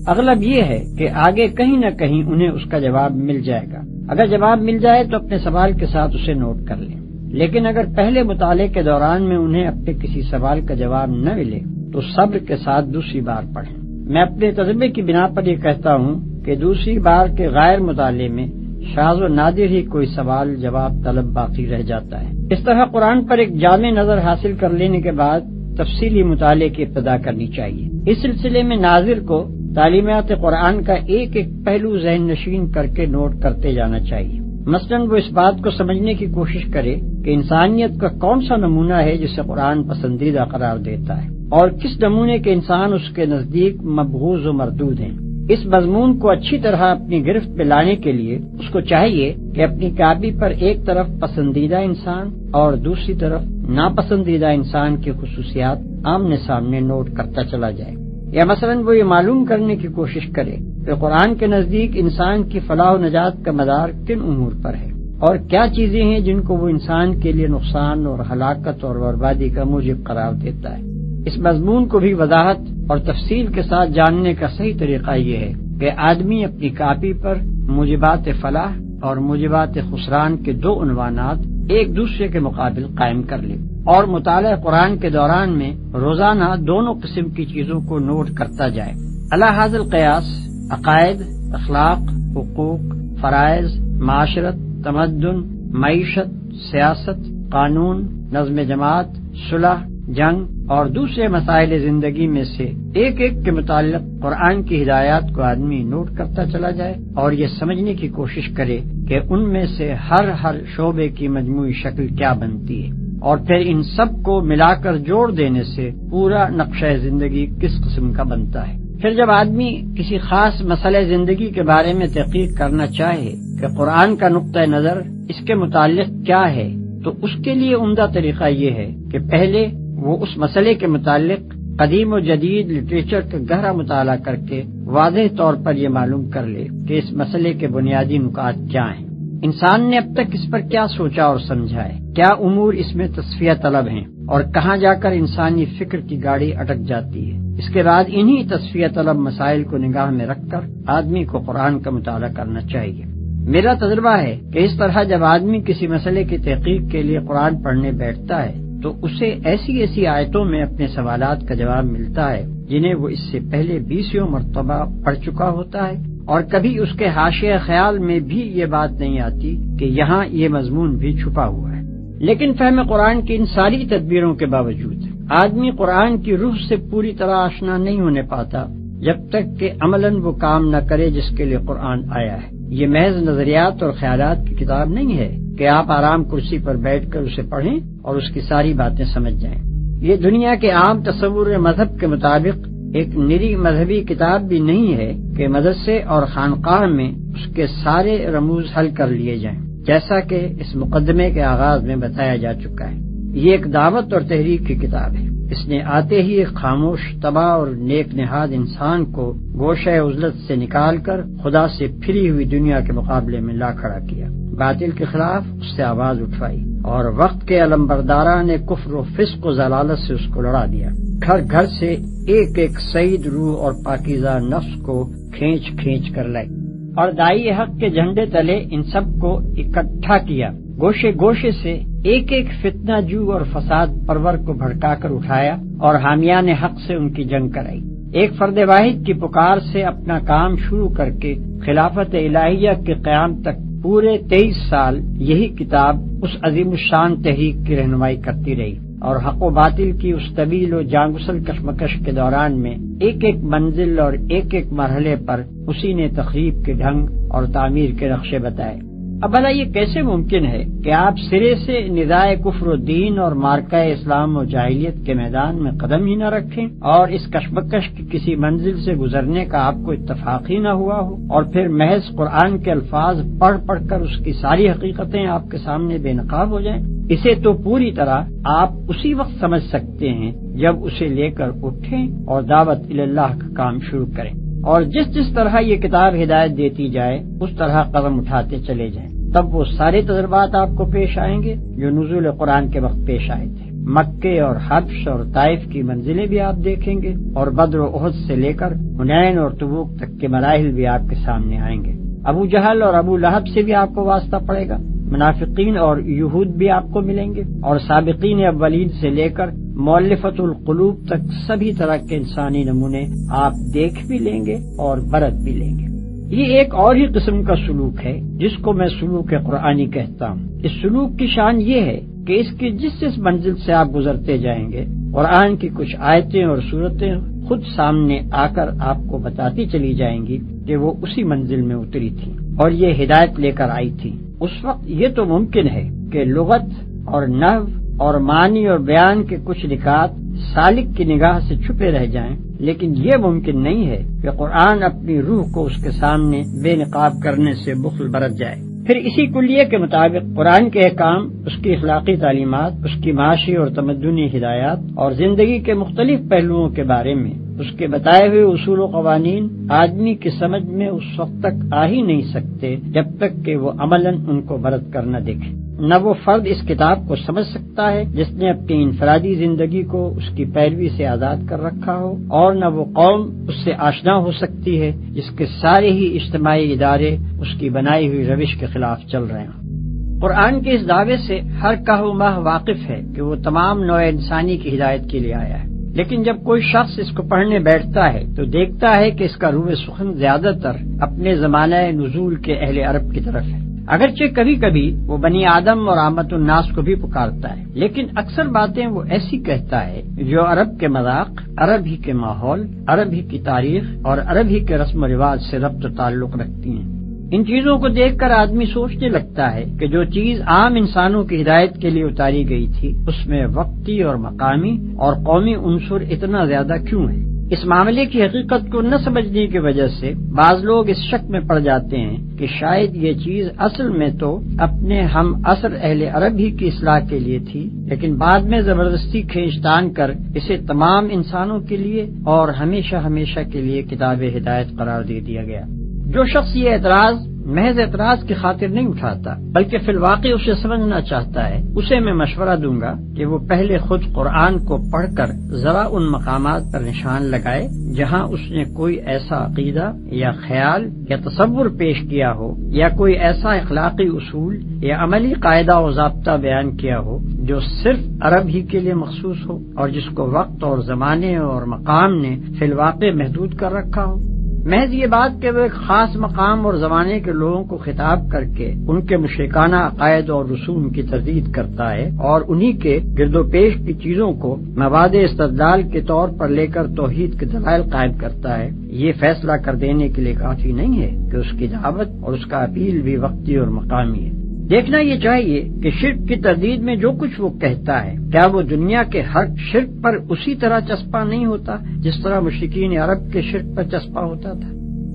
اغلب یہ ہے کہ آگے کہیں نہ کہیں انہیں اس کا جواب مل جائے گا۔ اگر جواب مل جائے تو اپنے سوال کے ساتھ اسے نوٹ کر لیں، لیکن اگر پہلے مطالعے کے دوران میں انہیں اپنے کسی سوال کا جواب نہ ملے تو صبر کے ساتھ دوسری بار پڑھیں۔ میں اپنے تجربے کی بنا پر یہ کہتا ہوں کہ دوسری بار کے غیر مطالعے میں شاذ و نادر ہی کوئی سوال جواب طلب باقی رہ جاتا ہے۔ اس طرح قرآن پر ایک جامع نظر حاصل کر لینے کے بعد تفصیلی مطالعے کی ابتدا کرنی چاہیے۔ اس سلسلے میں ناظر کو تعلیمات قرآن کا ایک ایک پہلو ذہن نشین کر کے نوٹ کرتے جانا چاہیے۔ مثلاً وہ اس بات کو سمجھنے کی کوشش کرے کہ انسانیت کا کون سا نمونہ ہے جسے قرآن پسندیدہ قرار دیتا ہے اور کس نمونے کے انسان اس کے نزدیک مبغوض و مردود ہیں۔ اس مضمون کو اچھی طرح اپنی گرفت میں لانے کے لیے اس کو چاہیے کہ اپنی کاپی پر ایک طرف پسندیدہ انسان اور دوسری طرف ناپسندیدہ انسان کی خصوصیات آمنے سامنے نوٹ کرتا چلا جائے، یا مثلاً وہ یہ معلوم کرنے کی کوشش کرے کہ قرآن کے نزدیک انسان کی فلاح و نجات کا مدار کن امور پر ہے اور کیا چیزیں ہیں جن کو وہ انسان کے لیے نقصان اور ہلاکت اور بربادی کا موجب قرار دیتا ہے۔ اس مضمون کو بھی وضاحت اور تفصیل کے ساتھ جاننے کا صحیح طریقہ یہ ہے کہ آدمی اپنی کاپی پر موجبات فلاح اور موجبات خسران کے 2 عنوانات ایک دوسرے کے مقابل قائم کر لے اور مطالعہ قرآن کے دوران میں روزانہ دونوں قسم کی چیزوں کو نوٹ کرتا جائے۔ علی ھذا القیاس عقائد، اخلاق، حقوق، فرائض، معاشرت، تمدن، معیشت، سیاست، قانون، نظم جماعت، صلح، جنگ اور دوسرے مسائل زندگی میں سے ایک ایک کے متعلق قرآن کی ہدایات کو آدمی نوٹ کرتا چلا جائے اور یہ سمجھنے کی کوشش کرے کہ ان میں سے ہر شعبے کی مجموعی شکل کیا بنتی ہے اور پھر ان سب کو ملا کر جوڑ دینے سے پورا نقشہ زندگی کس قسم کا بنتا ہے۔ پھر جب آدمی کسی خاص مسئلہ زندگی کے بارے میں تحقیق کرنا چاہے کہ قرآن کا نقطہ نظر اس کے متعلق کیا ہے تو اس کے لیے عمدہ طریقہ یہ ہے کہ پہلے وہ اس مسئلے کے متعلق قدیم و جدید لٹریچر کا گہرا مطالعہ کر کے واضح طور پر یہ معلوم کر لے کہ اس مسئلے کے بنیادی نکات کیا ہیں، انسان نے اب تک اس پر کیا سوچا اور سمجھا ہے، کیا امور اس میں تصفیہ طلب ہیں اور کہاں جا کر انسانی فکر کی گاڑی اٹک جاتی ہے۔ اس کے بعد انہی تصفیہ طلب مسائل کو نگاہ میں رکھ کر آدمی کو قرآن کا مطالعہ کرنا چاہیے۔ میرا تجربہ ہے کہ اس طرح جب آدمی کسی مسئلے کی تحقیق کے لیے قرآن پڑھنے بیٹھتا ہے تو اسے ایسی آیتوں میں اپنے سوالات کا جواب ملتا ہے جنہیں وہ اس سے پہلے 20 مرتبہ پڑھ چکا ہوتا ہے، اور کبھی اس کے حاشیہ خیال میں بھی یہ بات نہیں آتی کہ یہاں یہ مضمون بھی چھپا ہوا ہے۔ لیکن فہم قرآن کی ان ساری تدبیروں کے باوجود آدمی قرآن کی روح سے پوری طرح آشنا نہیں ہونے پاتا جب تک کہ عملاً وہ کام نہ کرے جس کے لیے قرآن آیا ہے۔ یہ محض نظریات اور خیالات کی کتاب نہیں ہے کہ آپ آرام کرسی پر بیٹھ کر اسے پڑھیں اور اس کی ساری باتیں سمجھ جائیں۔ یہ دنیا کے عام تصور مذہب کے مطابق ایک نری مذہبی کتاب بھی نہیں ہے کہ مدرسے اور خانقاہ میں اس کے سارے رموز حل کر لیے جائیں، جیسا کہ اس مقدمے کے آغاز میں بتایا جا چکا ہے۔ یہ ایک دعوت اور تحریک کی کتاب ہے۔ اس نے آتے ہی ایک خاموش، تباہ اور نیک نہاد انسان کو گوشہ عزلت سے نکال کر خدا سے پھری ہوئی دنیا کے مقابلے میں لا کھڑا کیا، باطل کے خلاف اس سے آواز اٹھوائی اور وقت کے علمبرداران نے کفر و فسق و ضلالت سے اس کو لڑا دیا۔ گھر گھر سے ایک ایک سعید روح اور پاکیزہ نفس کو کھینچ کھینچ کر لائی اور دائی حق کے جھنڈے تلے ان سب کو اکٹھا کیا۔ گوشے گوشے سے ایک ایک فتنہ جو اور فساد پرور کو بھڑکا کر اٹھایا اور حامیان حق سے ان کی جنگ کرائی۔ ایک فرد واحد کی پکار سے اپنا کام شروع کر کے خلافت الہیہ کے قیام تک پورے 23 سال یہی کتاب اس عظیم الشان تحریک کی رہنمائی کرتی رہی، اور حق و باطل کی اس طویل و جانگسل کشمکش کے دوران میں ایک ایک منزل اور ایک ایک مرحلے پر اسی نے تخریب کے ڈھنگ اور تعمیر کے نقشے بتائے۔ اب بھلا یہ کیسے ممکن ہے کہ آپ سرے سے ندائے کفر و دین اور مارکہ اسلام و جاہلیت کے میدان میں قدم ہی نہ رکھیں اور اس کشمکش کی کسی منزل سے گزرنے کا آپ کو اتفاق ہی نہ ہوا ہو، اور پھر محض قرآن کے الفاظ پڑھ پڑھ کر اس کی ساری حقیقتیں آپ کے سامنے بے نقاب ہو جائیں؟ اسے تو پوری طرح آپ اسی وقت سمجھ سکتے ہیں جب اسے لے کر اٹھیں اور دعوت اللہ کا کام شروع کریں، اور جس طرح یہ کتاب ہدایت دیتی جائے اس طرح قدم اٹھاتے چلے جائیں۔ تب وہ سارے تجربات آپ کو پیش آئیں گے جو نزول قرآن کے وقت پیش آئے تھے۔ مکے اور حبش اور طائف کی منزلیں بھی آپ دیکھیں گے، اور بدر و احد سے لے کر حنین اور تبوک تک کے مراحل بھی آپ کے سامنے آئیں گے۔ ابو جہل اور ابو لہب سے بھی آپ کو واسطہ پڑے گا، منافقین اور یہود بھی آپ کو ملیں گے، اور سابقین اولین سے لے کر مؤلفۃ القلوب تک سبھی طرح کے انسانی نمونے آپ دیکھ بھی لیں گے اور برت بھی لیں گے۔ یہ ایک اور ہی قسم کا سلوک ہے جس کو میں سلوک قرآنی کہتا ہوں۔ اس سلوک کی شان یہ ہے کہ اس کی جس منزل سے آپ گزرتے جائیں گے قرآن کی کچھ آیتیں اور صورتیں خود سامنے آ کر آپ کو بتاتی چلی جائیں گی کہ وہ اسی منزل میں اتری تھی اور یہ ہدایت لے کر آئی تھی۔ اس وقت یہ تو ممکن ہے کہ لغت اور نحو اور معنی اور بیان کے کچھ نکات سالک کی نگاہ سے چھپے رہ جائیں، لیکن یہ ممکن نہیں ہے کہ قرآن اپنی روح کو اس کے سامنے بے نقاب کرنے سے بخل برت جائے۔ پھر اسی کلیے کے مطابق قرآن کے احکام، اس کی اخلاقی تعلیمات، اس کی معاشی اور تمدنی ہدایات اور زندگی کے مختلف پہلوؤں کے بارے میں اس کے بتائے ہوئے اصول و قوانین آدمی کی سمجھ میں اس وقت تک آ ہی نہیں سکتے جب تک کہ وہ عملاً ان کو برت کر نہ دیکھے۔ نہ وہ فرد اس کتاب کو سمجھ سکتا ہے جس نے اپنی انفرادی زندگی کو اس کی پیروی سے آزاد کر رکھا ہو، اور نہ وہ قوم اس سے آشنا ہو سکتی ہے جس کے سارے ہی اجتماعی ادارے اس کی بنائی ہوئی روش کے خلاف چل رہے ہیں۔ قرآن کے اس دعوے سے ہر کہو مہ واقف ہے کہ وہ تمام نوع انسانی کی ہدایت کے لیے آیا ہے، لیکن جب کوئی شخص اس کو پڑھنے بیٹھتا ہے تو دیکھتا ہے کہ اس کا روح سخن زیادہ تر اپنے زمانہ نزول کے اہل عرب کی طرف ہے۔ اگرچہ کبھی کبھی وہ بنی آدم اور عامت الناس کو بھی پکارتا ہے، لیکن اکثر باتیں وہ ایسی کہتا ہے جو عرب کے مذاق، عرب ہی کے ماحول، عرب ہی کی تاریخ اور عرب ہی کے رسم و رواج سے ربط و تعلق رکھتی ہیں۔ ان چیزوں کو دیکھ کر آدمی سوچنے لگتا ہے کہ جو چیز عام انسانوں کی ہدایت کے لیے اتاری گئی تھی اس میں وقتی اور مقامی اور قومی عنصر اتنا زیادہ کیوں ہے؟ اس معاملے کی حقیقت کو نہ سمجھنے کی وجہ سے بعض لوگ اس شک میں پڑ جاتے ہیں کہ شاید یہ چیز اصل میں تو اپنے ہم عصر اہل عرب ہی کی اصلاح کے لیے تھی، لیکن بعد میں زبردستی کھینچ تان کر اسے تمام انسانوں کے لیے اور ہمیشہ ہمیشہ کے لیے کتاب ہدایت قرار دے دیا گیا۔ جو شخص یہ اعتراض محض اعتراض کی خاطر نہیں اٹھاتا بلکہ فی الواقع اسے سمجھنا چاہتا ہے، اسے میں مشورہ دوں گا کہ وہ پہلے خود قرآن کو پڑھ کر ذرا ان مقامات پر نشان لگائے جہاں اس نے کوئی ایسا عقیدہ یا خیال یا تصور پیش کیا ہو یا کوئی ایسا اخلاقی اصول یا عملی قاعدہ و ضابطہ بیان کیا ہو جو صرف عرب ہی کے لیے مخصوص ہو اور جس کو وقت اور زمانے اور مقام نے فی الواقع محدود کر رکھا ہو۔ محض یہ بات کہ وہ ایک خاص مقام اور زمانے کے لوگوں کو خطاب کر کے ان کے مشرکانہ عقائد اور رسوم کی تردید کرتا ہے اور انہی کے گرد و پیش کی چیزوں کو مواد استدلال کے طور پر لے کر توحید کے دلائل قائم کرتا ہے، یہ فیصلہ کر دینے کے لیے کافی نہیں ہے کہ اس کی دعوت اور اس کا اپیل بھی وقتی اور مقامی ہے۔ دیکھنا یہ چاہیے کہ شرک کی تردید میں جو کچھ وہ کہتا ہے کیا وہ دنیا کے ہر شرک پر اسی طرح چسپاں نہیں ہوتا جس طرح مشرکین عرب کے شرک پر چسپاں ہوتا تھا؟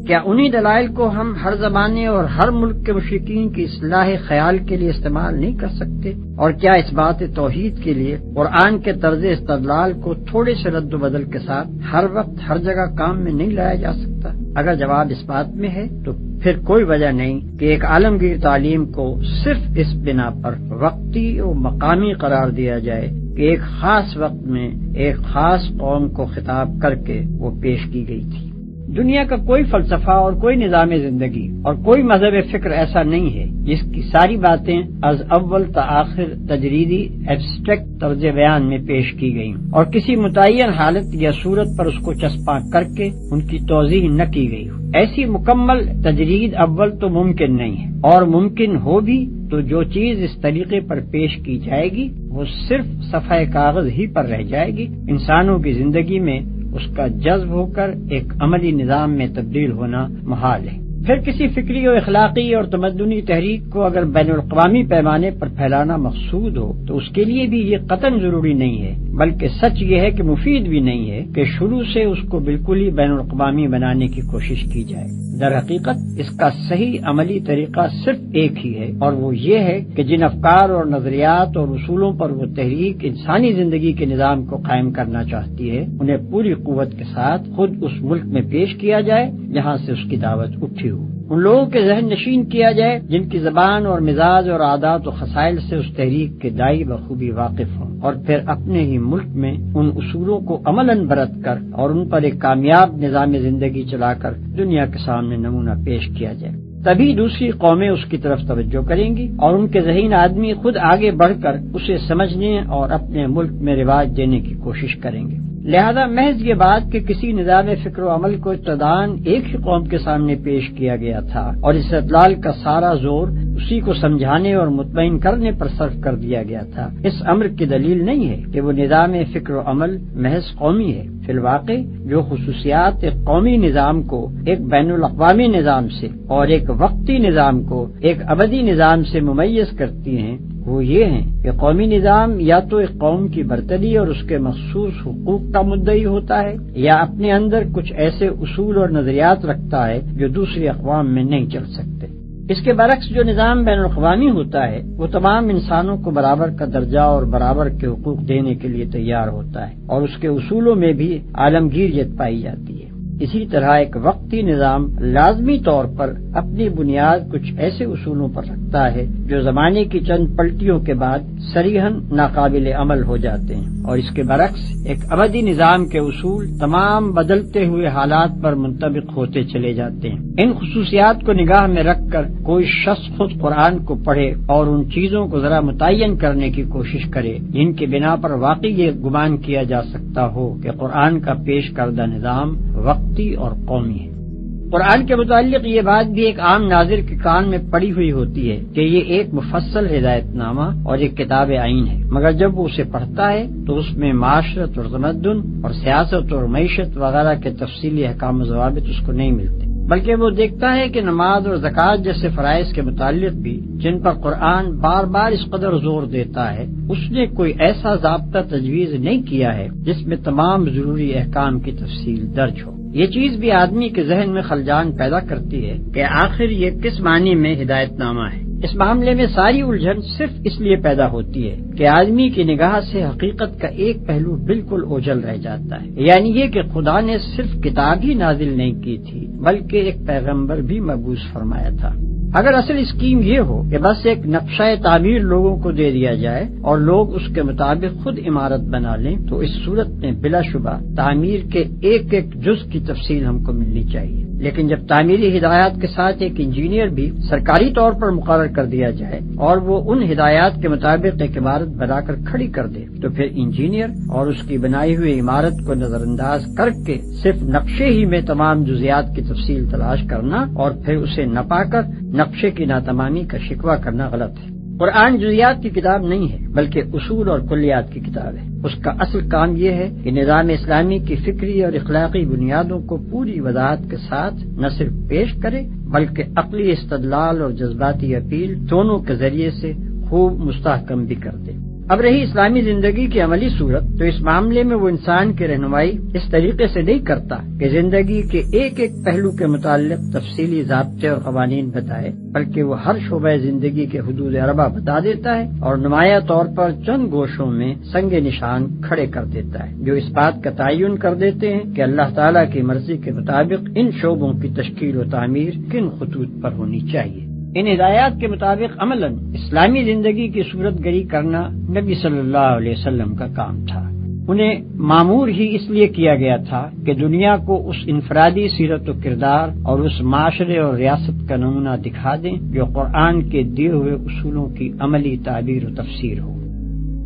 کیا انہی دلائل کو ہم ہر زمانے اور ہر ملک کے مشرکین کی اصلاح خیال کے لیے استعمال نہیں کر سکتے؟ اور کیا اس بات توحید کے لیے قرآن کے طرز استدلال کو تھوڑے سے رد و بدل کے ساتھ ہر وقت ہر جگہ کام میں نہیں لایا جا سکتا؟ اگر جواب اس بات میں ہے تو پھر کوئی وجہ نہیں کہ ایک عالمگیر تعلیم کو صرف اس بنا پر وقتی اور مقامی قرار دیا جائے کہ ایک خاص وقت میں ایک خاص قوم کو خطاب کر کے وہ پیش کی گئی تھی۔ دنیا کا کوئی فلسفہ اور کوئی نظام زندگی اور کوئی مذہب فکر ایسا نہیں ہے جس کی ساری باتیں از اول تا آخر تجریدی ایبسٹریکٹ طرز بیان میں پیش کی گئیں اور کسی متعین حالت یا صورت پر اس کو چسپاں کر کے ان کی توضیح نہ کی گئی ہو۔ ایسی مکمل تجرید اول تو ممکن نہیں ہے، اور ممکن ہو بھی تو جو چیز اس طریقے پر پیش کی جائے گی وہ صرف صفحہ کاغذ ہی پر رہ جائے گی، انسانوں کی زندگی میں اس کا جذب ہو کر ایک عملی نظام میں تبدیل ہونا محال ہے۔ پھر کسی فکری و اخلاقی اور تمدنی تحریک کو اگر بین الاقوامی پیمانے پر پھیلانا مقصود ہو تو اس کے لیے بھی یہ قطعاً ضروری نہیں ہے، بلکہ سچ یہ ہے کہ مفید بھی نہیں ہے کہ شروع سے اس کو بالکل ہی بین الاقوامی بنانے کی کوشش کی جائے۔ در حقیقت اس کا صحیح عملی طریقہ صرف ایک ہی ہے، اور وہ یہ ہے کہ جن افکار اور نظریات اور اصولوں پر وہ تحریک انسانی زندگی کے نظام کو قائم کرنا چاہتی ہے انہیں پوری قوت کے ساتھ خود اس ملک میں پیش کیا جائے جہاں سے اس کی دعوت اٹھی ہو۔ ان لوگوں کے ذہن نشین کیا جائے جن کی زبان اور مزاج اور عادات و خصائل سے اس تحریک کے داعی بخوبی واقف ہوں، اور پھر اپنے ہی ملک میں ان اصولوں کو عملاً برت کر اور ان پر ایک کامیاب نظام زندگی چلا کر دنیا کے سامنے نمونہ پیش کیا جائے۔ تبھی دوسری قومیں اس کی طرف توجہ کریں گی اور ان کے ذہین آدمی خود آگے بڑھ کر اسے سمجھنے اور اپنے ملک میں رواج دینے کی کوشش کریں گے۔ لہذا محض یہ بات کہ کسی نظام فکر و عمل کو ابتداً ایک ہی قوم کے سامنے پیش کیا گیا تھا اور استدلال کا سارا زور اسی کو سمجھانے اور مطمئن کرنے پر صرف کر دیا گیا تھا، اس امر کی دلیل نہیں ہے کہ وہ نظام فکر و عمل محض قومی ہے۔ فی الواقع جو خصوصیات ایک قومی نظام کو ایک بین الاقوامی نظام سے اور ایک وقتی نظام کو ایک ابدی نظام سے ممیز کرتی ہیں وہ یہ ہیں کہ قومی نظام یا تو ایک قوم کی برتری اور اس کے مخصوص حقوق کا مدعی ہوتا ہے یا اپنے اندر کچھ ایسے اصول اور نظریات رکھتا ہے جو دوسری اقوام میں نہیں چل سکتے۔ اس کے برعکس جو نظام بین الاقوامی ہوتا ہے وہ تمام انسانوں کو برابر کا درجہ اور برابر کے حقوق دینے کے لیے تیار ہوتا ہے اور اس کے اصولوں میں بھی عالمگیریت پائی جاتی ہے۔ اسی طرح ایک وقتی نظام لازمی طور پر اپنی بنیاد کچھ ایسے اصولوں پر رکھتا ہے جو زمانے کی چند پلٹیوں کے بعد صریحاً ناقابل عمل ہو جاتے ہیں، اور اس کے برعکس ایک ابدی نظام کے اصول تمام بدلتے ہوئے حالات پر منطبق ہوتے چلے جاتے ہیں۔ ان خصوصیات کو نگاہ میں رکھ کر کوئی شخص خود قرآن کو پڑھے اور ان چیزوں کو ذرا متعین کرنے کی کوشش کرے جن کی بنا پر واقعی یہ گمان کیا جا سکتا ہو کہ قرآن کا پیش کردہ نظام وقتی اور قومی ہے۔ قرآن کے متعلق یہ بات بھی ایک عام ناظر کے کان میں پڑی ہوئی ہوتی ہے کہ یہ ایک مفصل ہدایت نامہ اور ایک کتاب عین ہے، مگر جب وہ اسے پڑھتا ہے تو اس میں معاشرت اور تمدن اور سیاست اور معیشت وغیرہ کے تفصیلی احکام و ضوابط اس کو نہیں ملتے، بلکہ وہ دیکھتا ہے کہ نماز اور زکوٰۃ جیسے فرائض کے متعلق بھی جن پر قرآن بار بار اس قدر زور دیتا ہے اس نے کوئی ایسا ضابطہ تجویز نہیں کیا ہے جس میں تمام ضروری احکام کی تفصیل درج ہو۔ یہ چیز بھی آدمی کے ذہن میں خلجان پیدا کرتی ہے کہ آخر یہ کس معنی میں ہدایت نامہ ہے۔ اس معاملے میں ساری الجھن صرف اس لیے پیدا ہوتی ہے کہ آدمی کی نگاہ سے حقیقت کا ایک پہلو بالکل اوجھل رہ جاتا ہے، یعنی یہ کہ خدا نے صرف کتاب ہی نازل نہیں کی تھی بلکہ ایک پیغمبر بھی مبعوث فرمایا تھا۔ اگر اصل اسکیم یہ ہو کہ بس ایک نقشہ تعمیر لوگوں کو دے دیا جائے اور لوگ اس کے مطابق خود عمارت بنا لیں تو اس صورت میں بلا شبہ تعمیر کے ایک ایک جز کی تفصیل ہم کو ملنی چاہیے، لیکن جب تعمیری ہدایات کے ساتھ ایک انجینئر بھی سرکاری طور پر مقرر کر دیا جائے اور وہ ان ہدایات کے مطابق ایک عمارت بنا کر کھڑی کر دے تو پھر انجینئر اور اس کی بنائی ہوئی عمارت کو نظر انداز کر کے صرف نقشے ہی میں تمام جزیات کی تفصیل تلاش کرنا اور پھر اسے نہ پا کر نقشے کی ناتمامی کا شکوہ کرنا غلط ہے۔ قرآن جزیات کی کتاب نہیں ہے بلکہ اصول اور کلیات کی کتاب ہے۔ اس کا اصل کام یہ ہے کہ نظام اسلامی کی فکری اور اخلاقی بنیادوں کو پوری وضاحت کے ساتھ نہ صرف پیش کرے بلکہ عقلی استدلال اور جذباتی اپیل دونوں کے ذریعے سے خوب مستحکم بھی کر دے۔ اب رہی اسلامی زندگی کی عملی صورت، تو اس معاملے میں وہ انسان کی رہنمائی اس طریقے سے نہیں کرتا کہ زندگی کے ایک ایک پہلو کے متعلق تفصیلی ضابطے اور قوانین بتائے، بلکہ وہ ہر شعبہ زندگی کے حدود اربع بتا دیتا ہے اور نمایاں طور پر چند گوشوں میں سنگ نشان کھڑے کر دیتا ہے جو اس بات کا تعین کر دیتے ہیں کہ اللہ تعالیٰ کی مرضی کے مطابق ان شعبوں کی تشکیل و تعمیر کن خطوط پر ہونی چاہیے۔ ان ہدایات کے مطابق عملاً اسلامی زندگی کی صورت گری کرنا نبی صلی اللہ علیہ وسلم کا کام تھا۔ انہیں معمور ہی اس لیے کیا گیا تھا کہ دنیا کو اس انفرادی سیرت و کردار اور اس معاشرے اور ریاست کا نمونہ دکھا دیں جو قرآن کے دیے ہوئے اصولوں کی عملی تعبیر و تفسیر ہو۔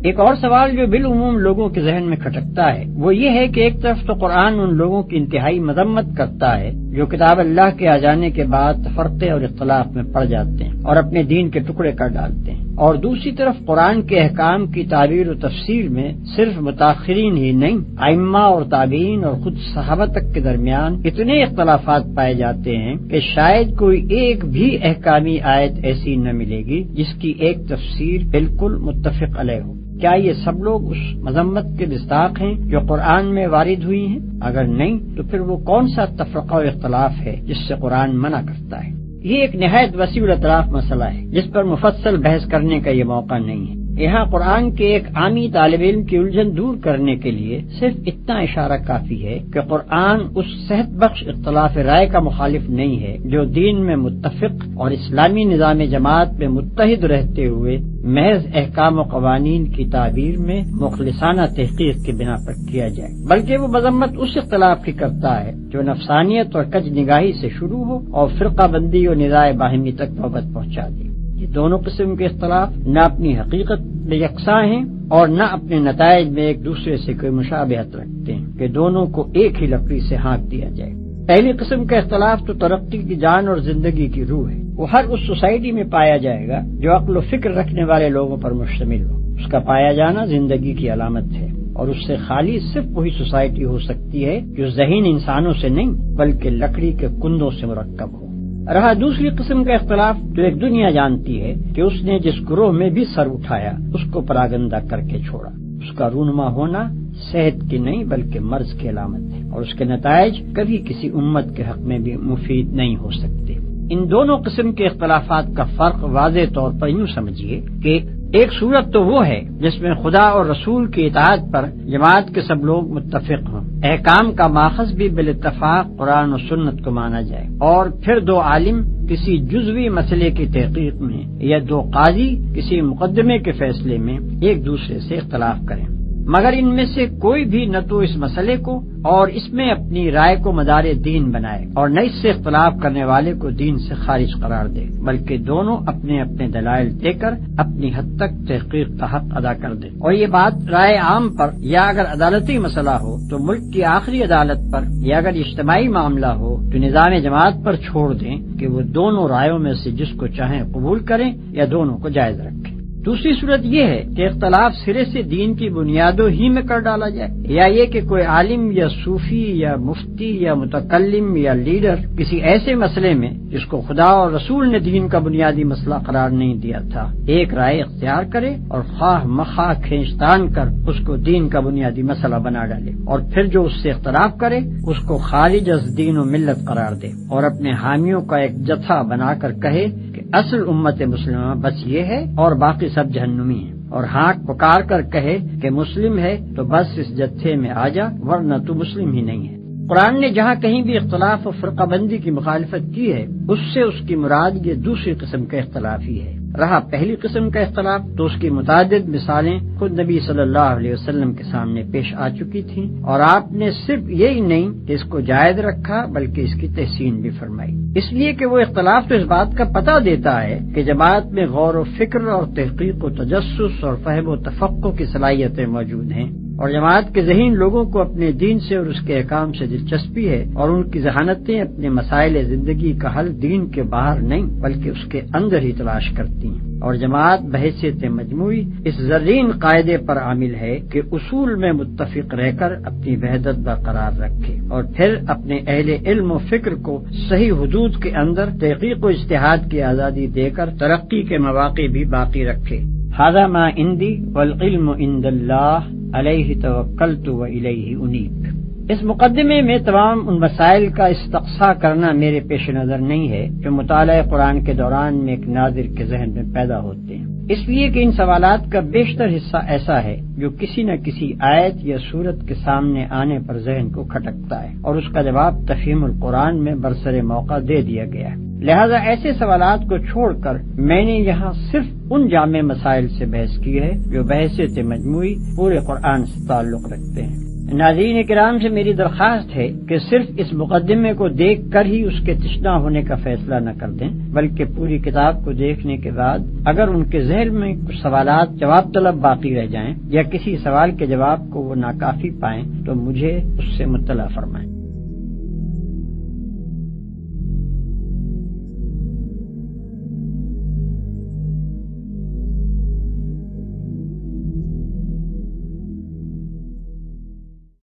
ایک اور سوال جو بالعموم لوگوں کے ذہن میں کھٹکتا ہے وہ یہ ہے کہ ایک طرف تو قرآن ان لوگوں کی انتہائی مذمت کرتا ہے جو کتاب اللہ کے آ جانے کے بعد تفرقے اور اختلاف میں پڑ جاتے ہیں اور اپنے دین کے ٹکڑے کر ڈالتے ہیں، اور دوسری طرف قرآن کے احکام کی تعبیر و تفسیر میں صرف متاخرین ہی نہیں، ائمہ اور تابعین اور خود صحابہ تک کے درمیان اتنے اختلافات پائے جاتے ہیں کہ شاید کوئی ایک بھی احکامی آیت ایسی نہ ملے گی جس کی ایک تفسیر بالکل متفق علیہ ہو۔ کیا یہ سب لوگ اس مذمت کے مصداق ہیں جو قرآن میں وارد ہوئی ہیں؟ اگر نہیں تو پھر وہ کون سا تفرقہ و اختلاف ہے جس سے قرآن منع کرتا ہے؟ یہ ایک نہایت وسیع الاطراف مسئلہ ہے جس پر مفصل بحث کرنے کا یہ موقع نہیں ہے۔ یہاں قرآن کے ایک عامی طالب علم کی الجھن دور کرنے کے لیے صرف اتنا اشارہ کافی ہے کہ قرآن اس صحت بخش اختلاف رائے کا مخالف نہیں ہے جو دین میں متفق اور اسلامی نظام جماعت میں متحد رہتے ہوئے محض احکام و قوانین کی تعبیر میں مخلصانہ تحقیق کی بنا پر کیا جائے، بلکہ وہ مذمت اس اختلاف کی کرتا ہے جو نفسانیت اور کج نگاہی سے شروع ہو اور فرقہ بندی اور نزاع باہمی تک نوبت پہنچا دے۔ یہ دونوں قسم کے اختلاف نہ اپنی حقیقت میں یکساں ہیں اور نہ اپنے نتائج میں ایک دوسرے سے کوئی مشابہت رکھتے ہیں کہ دونوں کو ایک ہی لکڑی سے ہانک دیا جائے۔ پہلی قسم کا اختلاف تو ترقی کی جان اور زندگی کی روح ہے، وہ ہر اس سوسائٹی میں پایا جائے گا جو عقل و فکر رکھنے والے لوگوں پر مشتمل ہو۔ اس کا پایا جانا زندگی کی علامت ہے اور اس سے خالی صرف وہی سوسائٹی ہو سکتی ہے جو ذہین انسانوں سے نہیں بلکہ لکڑی کے کندوں سے مرکب ہو۔ رہا دوسری قسم کا اختلاف جو ایک دنیا جانتی ہے کہ اس نے جس گروہ میں بھی سر اٹھایا اس کو پراگندہ کر کے چھوڑا، اس کا رونما ہونا صحت کی نہیں بلکہ مرض کی علامت ہے اور اس کے نتائج کبھی کسی امت کے حق میں بھی مفید نہیں ہو سکتے۔ ان دونوں قسم کے اختلافات کا فرق واضح طور پر یوں سمجھیے کہ ایک صورت تو وہ ہے جس میں خدا اور رسول کی اطاعت پر جماعت کے سب لوگ متفق ہوں، احکام کا ماخذ بھی بالاتفاق قرآن و سنت کو مانا جائے، اور پھر دو عالم کسی جزوی مسئلے کی تحقیق میں یا دو قاضی کسی مقدمے کے فیصلے میں ایک دوسرے سے اختلاف کریں، مگر ان میں سے کوئی بھی نہ تو اس مسئلے کو اور اس میں اپنی رائے کو مدار دین بنائے اور نہ اس سے اختلاف کرنے والے کو دین سے خارج قرار دے، بلکہ دونوں اپنے اپنے دلائل دے کر اپنی حد تک تحقیق کا حق ادا کر دیں، اور یہ بات رائے عام پر یا اگر عدالتی مسئلہ ہو تو ملک کی آخری عدالت پر یا اگر اجتماعی معاملہ ہو تو نظام جماعت پر چھوڑ دیں کہ وہ دونوں رائےوں میں سے جس کو چاہیں قبول کریں یا دونوں کو جائز رکھیں۔ دوسری صورت یہ ہے کہ اختلاف سرے سے دین کی بنیادوں ہی میں کر ڈالا جائے، یا یہ کہ کوئی عالم یا صوفی یا مفتی یا متکلم یا لیڈر کسی ایسے مسئلے میں جس کو خدا اور رسول نے دین کا بنیادی مسئلہ قرار نہیں دیا تھا ایک رائے اختیار کرے اور خواہ مخواہ کھینچتان کر اس کو دین کا بنیادی مسئلہ بنا ڈالے، اور پھر جو اس سے اختلاف کرے اس کو خارج از دین و ملت قرار دے اور اپنے حامیوں کا ایک جتھا بنا کر کہے کہ اصل امت مسلمہ بس یہ ہے اور باقی سب جہنمی ہیں، اور ہانک پکار کر کہے کہ مسلم ہے تو بس اس جتھے میں آ جا ورنہ تو مسلم ہی نہیں ہے۔ قرآن نے جہاں کہیں بھی اختلاف و فرقہ بندی کی مخالفت کی ہے اس سے اس کی مراد یہ دوسری قسم کا اختلاف ہی ہے۔ رہا پہلی قسم کا اختلاف تو اس کی متعدد مثالیں خود نبی صلی اللہ علیہ وسلم کے سامنے پیش آ چکی تھیں، اور آپ نے صرف یہی نہیں کہ اس کو جائز رکھا بلکہ اس کی تحسین بھی فرمائی، اس لیے کہ وہ اختلاف تو اس بات کا پتہ دیتا ہے کہ جماعت میں غور و فکر اور تحقیق و تجسس اور فہم و تفقہ کی صلاحیتیں موجود ہیں، اور جماعت کے ذہین لوگوں کو اپنے دین سے اور اس کے احکام سے دلچسپی ہے، اور ان کی ذہانتیں اپنے مسائل زندگی کا حل دین کے باہر نہیں بلکہ اس کے اندر ہی تلاش کرتی ہیں، اور جماعت بحیثیت مجموعی اس زرین قاعدے پر عامل ہے کہ اصول میں متفق رہ کر اپنی وحدت برقرار رکھے، اور پھر اپنے اہل علم و فکر کو صحیح حدود کے اندر تحقیق و اجتہاد کی آزادی دے کر ترقی کے مواقع بھی باقی رکھے۔ ھذا ما عندی والعلم عند اللہ علیہ توکلت والیہ انیب۔ اس مقدمے میں تمام ان مسائل کا استقصاء کرنا میرے پیش نظر نہیں ہے جو مطالعہ قرآن کے دوران میں ایک ناظر کے ذہن میں پیدا ہوتے ہیں، اس لیے کہ ان سوالات کا بیشتر حصہ ایسا ہے جو کسی نہ کسی آیت یا سورت کے سامنے آنے پر ذہن کو کھٹکتا ہے، اور اس کا جواب تفہیم القرآن میں برسر موقع دے دیا گیا ہے۔ لہذا ایسے سوالات کو چھوڑ کر میں نے یہاں صرف ان جامع مسائل سے بحث کی ہے جو بحیثیت مجموعی پورے قرآن سے تعلق رکھتے ہیں۔ ناظرین کرام سے میری درخواست ہے کہ صرف اس مقدمے کو دیکھ کر ہی اس کے تشنہ ہونے کا فیصلہ نہ کر دیں، بلکہ پوری کتاب کو دیکھنے کے بعد اگر ان کے ذہن میں کچھ سوالات جواب طلب باقی رہ جائیں یا کسی سوال کے جواب کو وہ ناکافی پائیں تو مجھے اس سے مطلع فرمائیں۔